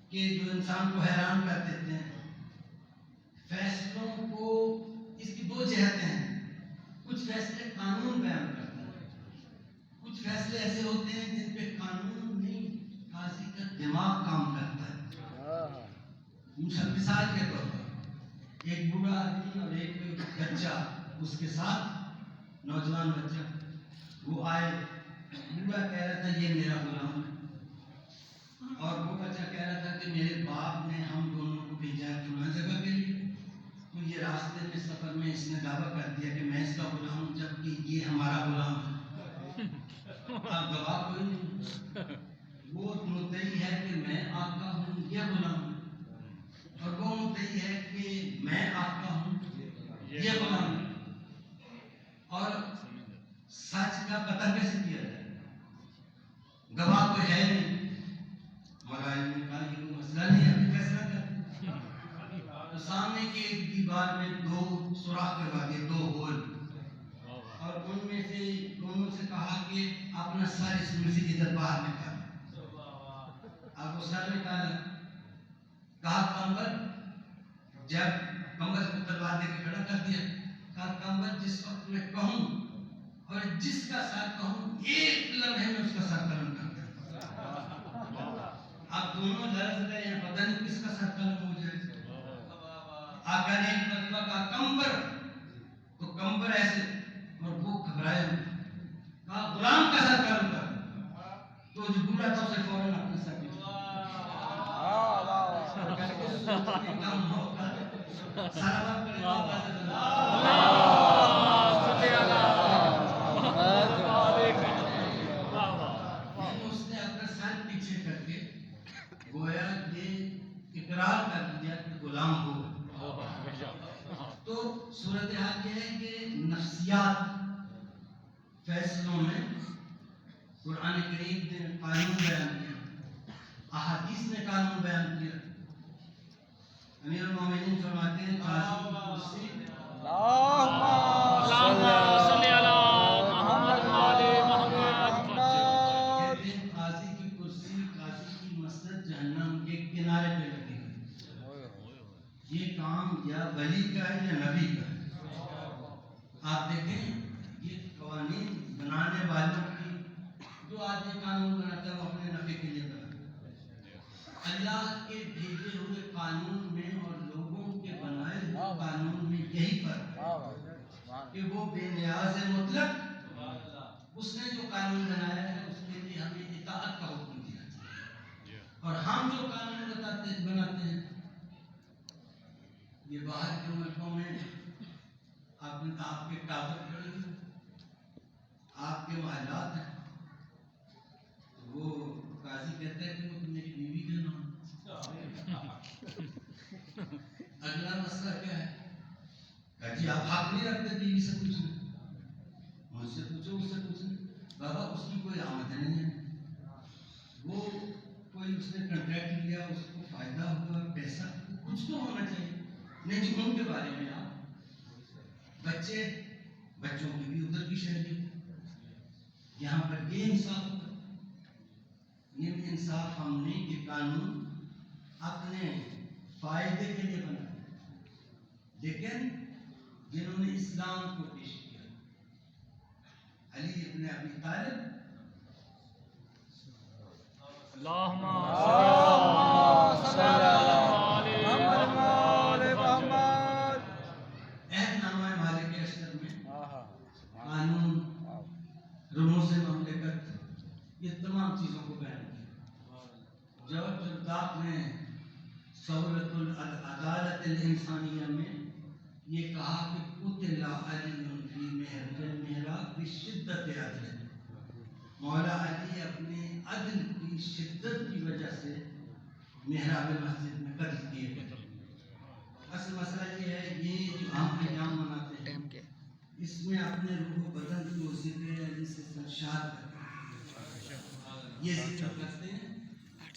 کہ جو انسان کو حیران کر دیتے ہیں. فیصلوں کو اس کی دو جہتیں ہیں. کچھ فیصلے قانون بیان کرتے ہیں, کچھ فیصلے ایسے ہوتے ہیں جن پہ قانون نہیں قاضی کا دماغ کام کرتا ہے. مثال کے طور پر ایک بوڑھا آدمی اور ایک بچہ اس کے ساتھ نوجوان بچہ وہ آئے. بوڑھا کہہ رہا تھا یہ میرا غلام ہے اور وہ بچہ کہہ رہا تھا کہ میرے باپ نے ہم دونوں کو بھیجا ہے فلاں جگہ کے لیے. تو یہ راستے میں سفر میں اس نے دعویٰ کر دیا کہ میں اس کا غلام ہوں جبکہ یہ ہمارا غلام ہے. اب گواہ کوئی نہیں. وہ مدعی ہے کہ میں آقا ہوں یہ غلام ہے اور وہ مدعی ہے کہ میں آقا ہوں یہ غلام ہے. اور سچ کا پتہ کیسے کیا جائے؟ گواہ کوئی ہے نہیں. مولائم نے کہا یہ کوئی مسئلہ نہیں ہے ابھی فیصلہ کر. تو سامنے کی ایک دیوار میں 2 سوراخ کروا دیے, 2 ہول, اور ان میں سے دونوں سے کہا کہ اپنا سر اس میں سے ادھر باہر نکال. اب وہ سر نکالا. کہا کمبر, جب کمبر کو تلوار دے کے کھڑا کر دیا. کہا کمبر جس وقت میں کہوں اور جس کا سر کہوں ایک لمحے میں اس کا سر قلم کر دیا. اب دونوں لرز گئے ہیں, پتہ نہیں کس کا سر قلم ہو جائے. آقا نے ایک مرتبہ کہا کمبر, تو کمبر ایسے اور وہ گھبرائے. کہا غلام کا سر قلم کر. تو جو بوڑھا تھا اسے فوراً اپنے سر پہ اس نے اپنا سر پیچھے کر کے گویا یہ اقرار کر دیا کہ غلام ہو. تو صورتحال یہ ہے کہ نفسیات فیصلوں میں قرآن کریم نے قانون بیان کیا, احادیث نے قانون بیان کیا. امیر المومنین فرماتے ہیں قاضی کی کرسی قاضی کی کرسی قاضی کی مسجد جہنم کے کنارے پہ لگی ہوئی. یہ کام یا ولی کا ہے یا نبی کا ہے. آپ دیکھیں یہ قوانین بنانے والوں کی, جو آدمی قانون بناتا ہے وہ اپنے نفع کے لیے بناتا ہے. اللہ کے بھیجے ہوئے قانون میں اور لوگوں کے بنائے ہوئے قانون میں یہی فرق ہے کہ وہ بے نیاز مطلق, اس نے جو قانون بنایا ہے اس کے لیے ہمیں اطاعت کا یہ باہر کے ملکوں میں آپ نے آپ کے ٹاور کھڑے ہیں، آپ کے محلات ہیں، وہ قاضی کہتا ہے کہ وہ میری بیوی کا نام۔ اگلا مسئلہ کیا ہے؟ کہا جی آپ حق نہیں رکھتے بیوی سے پوچھنا، مجھ سے پوچھو، اس سے پوچھنا۔ بابا اس کی کوئی آمد نہیں ہے، وہ کوئی اس نے کنٹریکٹ لیا، اس کو فائدہ ہوا، پیسہ کچھ تو ہونا چاہیے۔ نہیں جی ان کے بارے میں آپ بچوں کی بھی ادھر کی شہری، یہاں پر یہ انصاف ہوتا، یہ انصاف ہم نے یہ قانون اپنے فائدے کے لیے بنا، لیکن جنہوں نے اسلام کو پیش کیا، علی ابن ابی طالب، اللہم صلی اللہ علیہ محمد۔ عہد نامہ مالک اشتر میں قانون، رموز مملکت، یہ تمام چیزوں کو بیان کیا۔ جب جرداق نے سہولت العدالت الانسانیہ میں یہ کہا کہ قتل علی فی محراب بشدت عدل، مولا علی اپنے عدل کی شدت کی وجہ سے محراب مسجد میں قتل کیے گئے۔ اصل مسئلہ یہ ہے، یہ جو ہم ایام مناتے ہیں اس میں اپنے روح و بدن کو ذکر علی سے سرشار کرتے ہیں، یہ ذکر کرتے ہیں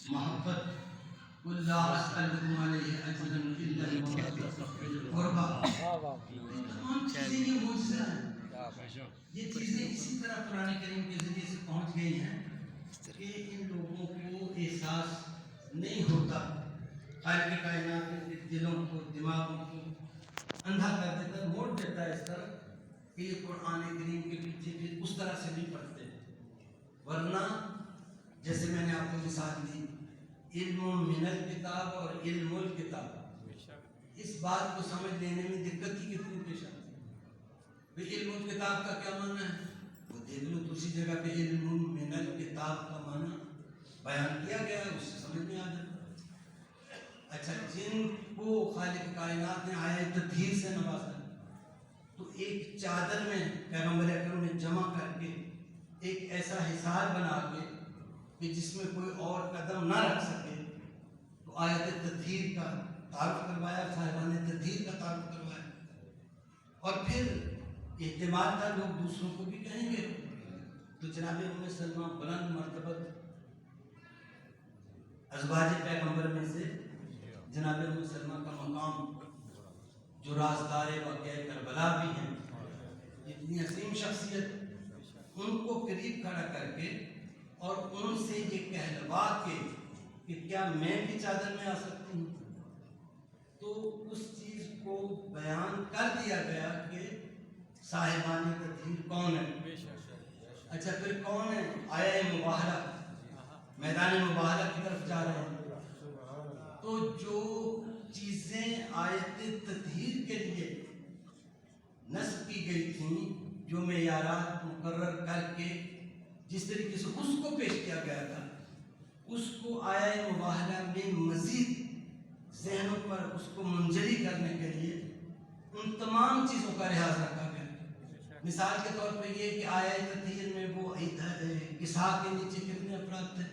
محبت، قل لا اسألکم علیہ اجرا الا المودۃ فی القربى، تمام چیزیں یہ معجزہ ہیں، یہ چیزیں اسی طرح قرآن کریم کے ذریعے سے پہنچ گئی ہیں کہ ان لوگوں کو احساس نہیں ہوتا، خالق کائنات کے دلوں کو، دماغوں کو اندھا کر دیتا ہے، موڑ دیتا ہے اس طرح کہ یہ قرآن کریم کے پیچھے پھر اس طرح سے نہیں پڑھتے۔ ورنہ جیسے میں نے آپ کو مثال دی، علم من الکتاب اور علم الکتاب، اس بات کو سمجھ لینے میں دقت ہی کتنی پیش آتی ہے۔ علم الکتاب کا کیا معنی ہے؟ وہ دیکھ لو دوسری جگہ پہ علم من الکتاب کا معنی بیان کیا گیا ہے، اس سے سمجھ میں آ جاتا۔ اچھا، جن کو خالق کائنات نے آیت تطہیر سے نوازا تو ایک چادر میں پیغمبر اکرم نے جمع کر کے ایک ایسا حصار بنا کے کہ جس میں کوئی اور قدم نہ رکھ سکے، تو آیت تطہیر کا تعارف کروایا، صاحبان تطہیر کا تعارف کروایا، اور پھر احتمال تھا لوگ دوسروں کو بھی کہیں گے، تو جناب ام سلمہ بلند مرتبت ازواج پیغمبر میں سے جناب ام سلمہ کا مقام، جو رازدار واقعہ کربلا بھی ہیں، اتنی عظیم شخصیت، ان کو قریب کھڑا کر کے اور ان سے یہ کہلوا کے کہ کیا میں بھی چادر میں آ سکتی ہوں، تو اس چیز کو بیان کر دیا گیا کہ صاحبان تطہیر کون ہے۔ اچھا پھر کون ہے؟ آیا مباہلہ، میدان مباہلہ کی طرف جا رہے ہیں، تو جو چیزیں آیت تطہیر کے لیے نصب کی گئی تھیں، جو معیارات مقرر کر کے جس طریقے سے اس کو پیش کیا گیا تھا، اس کو آیا مباہلہ میں مزید ذہنوں پر اس کو منجلی کرنے کے لیے ان تمام چیزوں کا لحاظ رکھا گیا۔ مثال کے طور پہ یہ کہ آیا تطہیر میں وہ کسا کے نیچے کتنے افراد تھے؟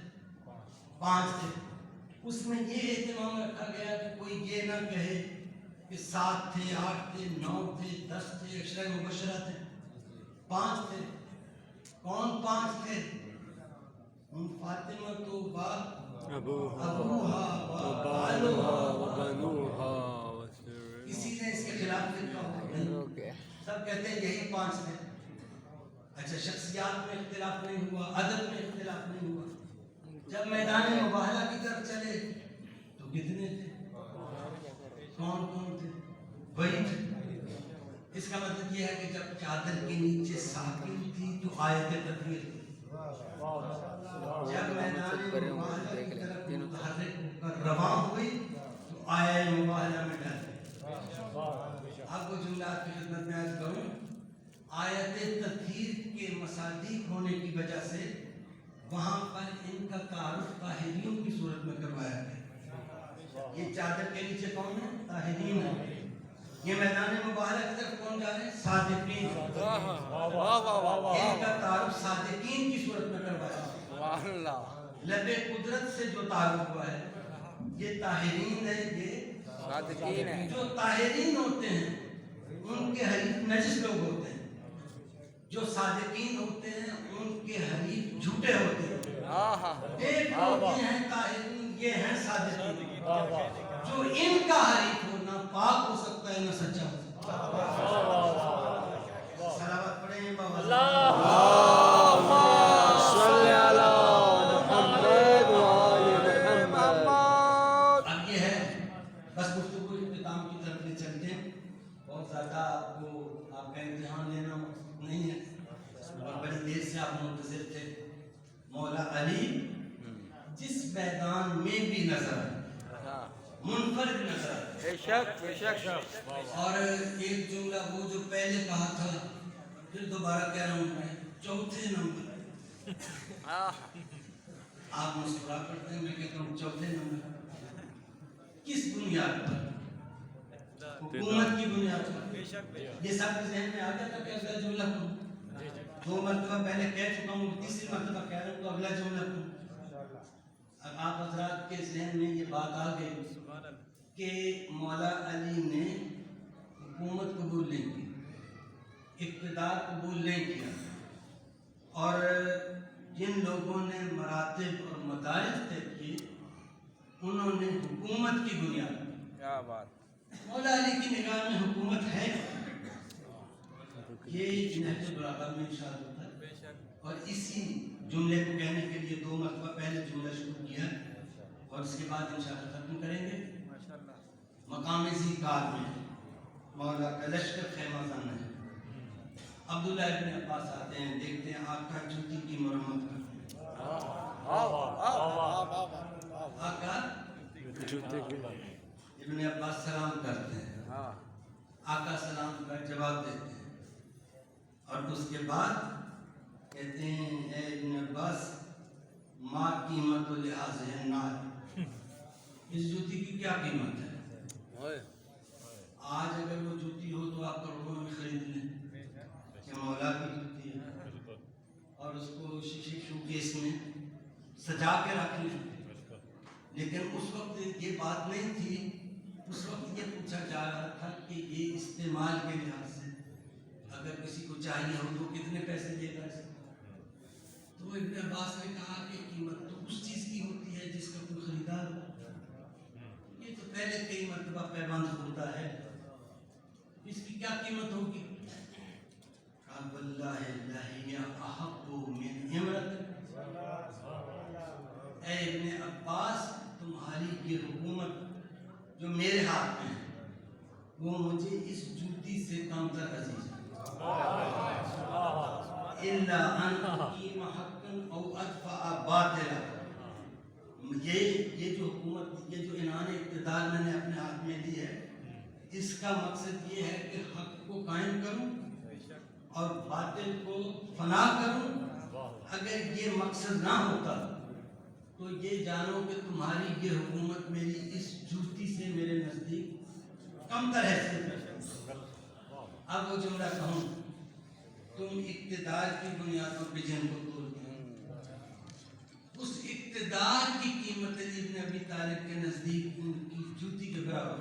5 تھے۔ اس میں یہ اہتمام رکھا گیا کہ کوئی یہ نہ کہے کہ 7 تھے، 8 تھے، 9 تھے، 10 تھے، عشرہ مبشرہ تھے، 5 تھے۔ کون 5 تھے؟ ان فاطمہ تو ابوہا کسی نے اس کے خلاف لکھا ہو؟ سب کہتے ہیں یہی 5 تھے۔ اچھا، شخصیات میں اختلاف نہیں ہوا، ادب میں اختلاف نہیں ہوا۔ جب میدان مباہلہ کی طرف چلے تو کتنے تھے؟ کون کون تھے؟ وہی تھے۔ اس کا مطلب یہ ہے کہ جب چادر کے نیچے ساکن تھی تو آیت تطہیر تھی، جب میدان مباہلہ کی طرف متحرک ہو کر رواں ہوئی تو آیت مباہلہ میں ڈال گئی۔ اب وہ جملات کی خدمت میں عرض کروں، آیت تطہیر کے مصادیق ہونے کی وجہ سے وہاں پر ان کا تعارف طاہرین کی صورت میں کروایا گیا۔ یہ چادر کے نیچے کون ہے؟ طاہرین ہے۔ یہ میدان مبارک کی طرف کون جا رہے ہیں؟ صادقین۔ واہ واہ واہ واہ ان کا تعارف صادقین کی صورت میں کروایا۔ واہ اللہ لب قدرت سے جو تعارف ہوا ہے یہ طاہرین ہے، یہ صادقین ہے جو طاہرین ہوتے ہیں ان کے حریف نجس لوگ ہوتے ہیں، جو صادقین ہوتے ہیں ان کے حریف جھوٹے ہوتے ہیں۔ ہاں ہاں ایک ہوتے ہیں طاہرین، یہ ہیں صادقین۔ جو ان کا حریف ہو نہ پاک ہو سکتا ہے نہ سچا ہو سکتا ہے۔ صلوات پڑھیں بابا۔ صلی علی محمد وآل محمد۔ اب یہ ہے بس گفتگو اختتام کی طرف لے چلتے ہیں، بہت زیادہ آپ کو آپ کا امتحان لینا نہیں ہے اور بڑی دیر سے آپ منتظر تھے۔ مولا علی جس میدان میں بھی نظر آئے، منفرد نظر آئے۔ بے شک بے شک اور ایک جملہ وہ جو پہلے کہا تھا پھر دوبارہ کہہ رہا ہوں میں، چوتھے نمبر۔ آپ مسکرا کرتے ہیں، میں کہتا ہوں چوتھے نمبر کس بنیاد پر؟ حکومت کی بنیاد پر۔ یہ سب کے ذہن میں آ گیا تھا کہ اگلا جملہ پڑھوں؟ 2 مرتبہ پہلے کہہ چکا ہوں، تیسری مرتبہ کہہ رہا ہوں تو اگلا جملہ پڑھوں۔ اب آپ حضرات کے ذہن میں یہ بات آ گئی کہ مولا علی نے حکومت قبول نہیں کی، اقتدار قبول نہیں کیا، اور جن لوگوں نے مراتب اور مدارج طے کیے انہوں نے حکومت کی بنیاد پر۔ کیا بات۔ مولا علی کی نگاہ میں حکومت ہے یہ نہج البلاغہ میں ارشاد ہوتا ہے، اور اسی جملے کو کہنے کے لیے 2 مرتبہ پہلے جملہ شروع کیا اور اس کے بعد انشاءاللہ ختم کریں گے۔ مقام ذیقار میں مولا کا لشکر خیمہ زن ہے۔ عبداللہ ابن عباس آتے ہیں، دیکھتے ہیں آقا جوتی کی مرمت کرتے ہیں۔ آقا ابن عباس سلام کرتے ہیں، آقا سلام کا جواب دیتے ہیں، اور اس کے بعد کہتے ہیں اے ابن عباس ما قیمت لحاظ النار، اس جوتی کی کیا قیمت ہے؟ آج اگر وہ جوتی ہو تو آپ کروڑوں میں خرید لیں کہ مولا کی جوتی ہے، اور اس کو شیشے شوکیس میں سجا کے رکھ لیں، لیکن اس وقت یہ بات نہیں تھی۔ اس وقت یہ پوچھا جا رہا تھا کہ یہ استعمال کے لحاظ سے اگر کسی کو چاہیے ہو تو کتنے پیسے دے گا؟ تو ابن عباس نے کہا کہ قیمت تو اس چیز کی ہوتی ہے جس کا کوئی خریدار ہو۔ یہ تو پہلے کئی مرتبہ پیبند ہوتا ہے، اس کی کیا قیمت ہوگی؟ کہا واللہ لہی احق من امرت، اے ابن عباس تمہاری یہ حکومت جو میرے ہاتھ میں ہے وہ مجھے اس جوتی سے کم تر عزیز ہے۔ الا ان اقیم حقا او ادفع باطلا، یہ جو حکومت، یہ جو عنان اقتدار میں نے اپنے ہاتھ میں لی ہے، اس کا مقصد یہ ہے کہ حق کو قائم کروں اور باطل کو فنا کروں۔ اگر یہ مقصد نہ ہوتا تو یہ جانو کہ تمہاری یہ حکومت میری اس جوتی سے میرے نزدیک کم تر حیثیت ہے۔ اب وہ جملہ کہوں، تم اقتدار کی بنیادوں پہ جن کو توڑتے ہو، اس اقتدار کی قیمت علی ابن ابی طالب کے نزدیک ان کی جوتی کے برابر۔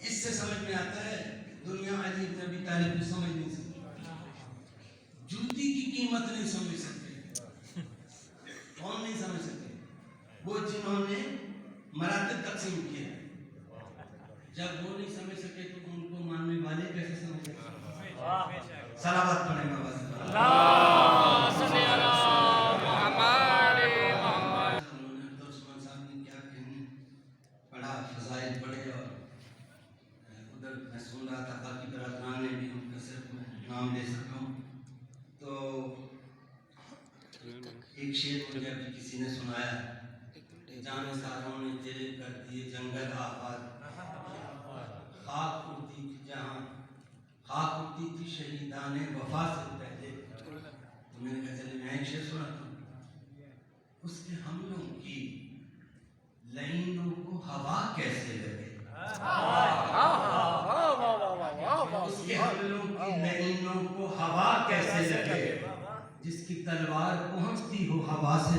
اس سے سمجھ میں آتا ہے دنیا علی ابن ابی طالب کو سمجھ نہیں سکتی، جوتی کی قیمت نہیں سمجھ سکتے۔ کون نہیں سمجھ سکتے؟ وہ جنہوں نے مراتب تقسیم کیے۔ جب وہ نہیں سمجھ سکے تو ان کو ماننے والے کیسے سمجھ سکتے؟ صلوات پڑھیں گا بس۔ اللہم صلی علی محمد محمد۔ عثمان صاحب نے کیا کہنے پڑھا، فضائل پڑھے، اور ادھر میں سن رہا تھا باقی برادران نے بھی ان کا صرف میں نام لے سکتا ہوں۔ تو ایک شعر مجھے ابھی کسی نے سنایا، جان ساروں نے تیرے کر دیے جنگل آباد، خاک اڑتی تھی جہاں، خاک اڑتی تھی شہیدان وفا سے پہلے۔ تو میں نے کہا چلے میں ایک شعر سناتا ہوں۔ اس کے حملوں کی لعینوں کو ہوا کیسے لگے، اس کے حملوں کی لعینوں کو ہوا کیسے لگے، جس کی تلوار پہنچتی ہو ہوا سے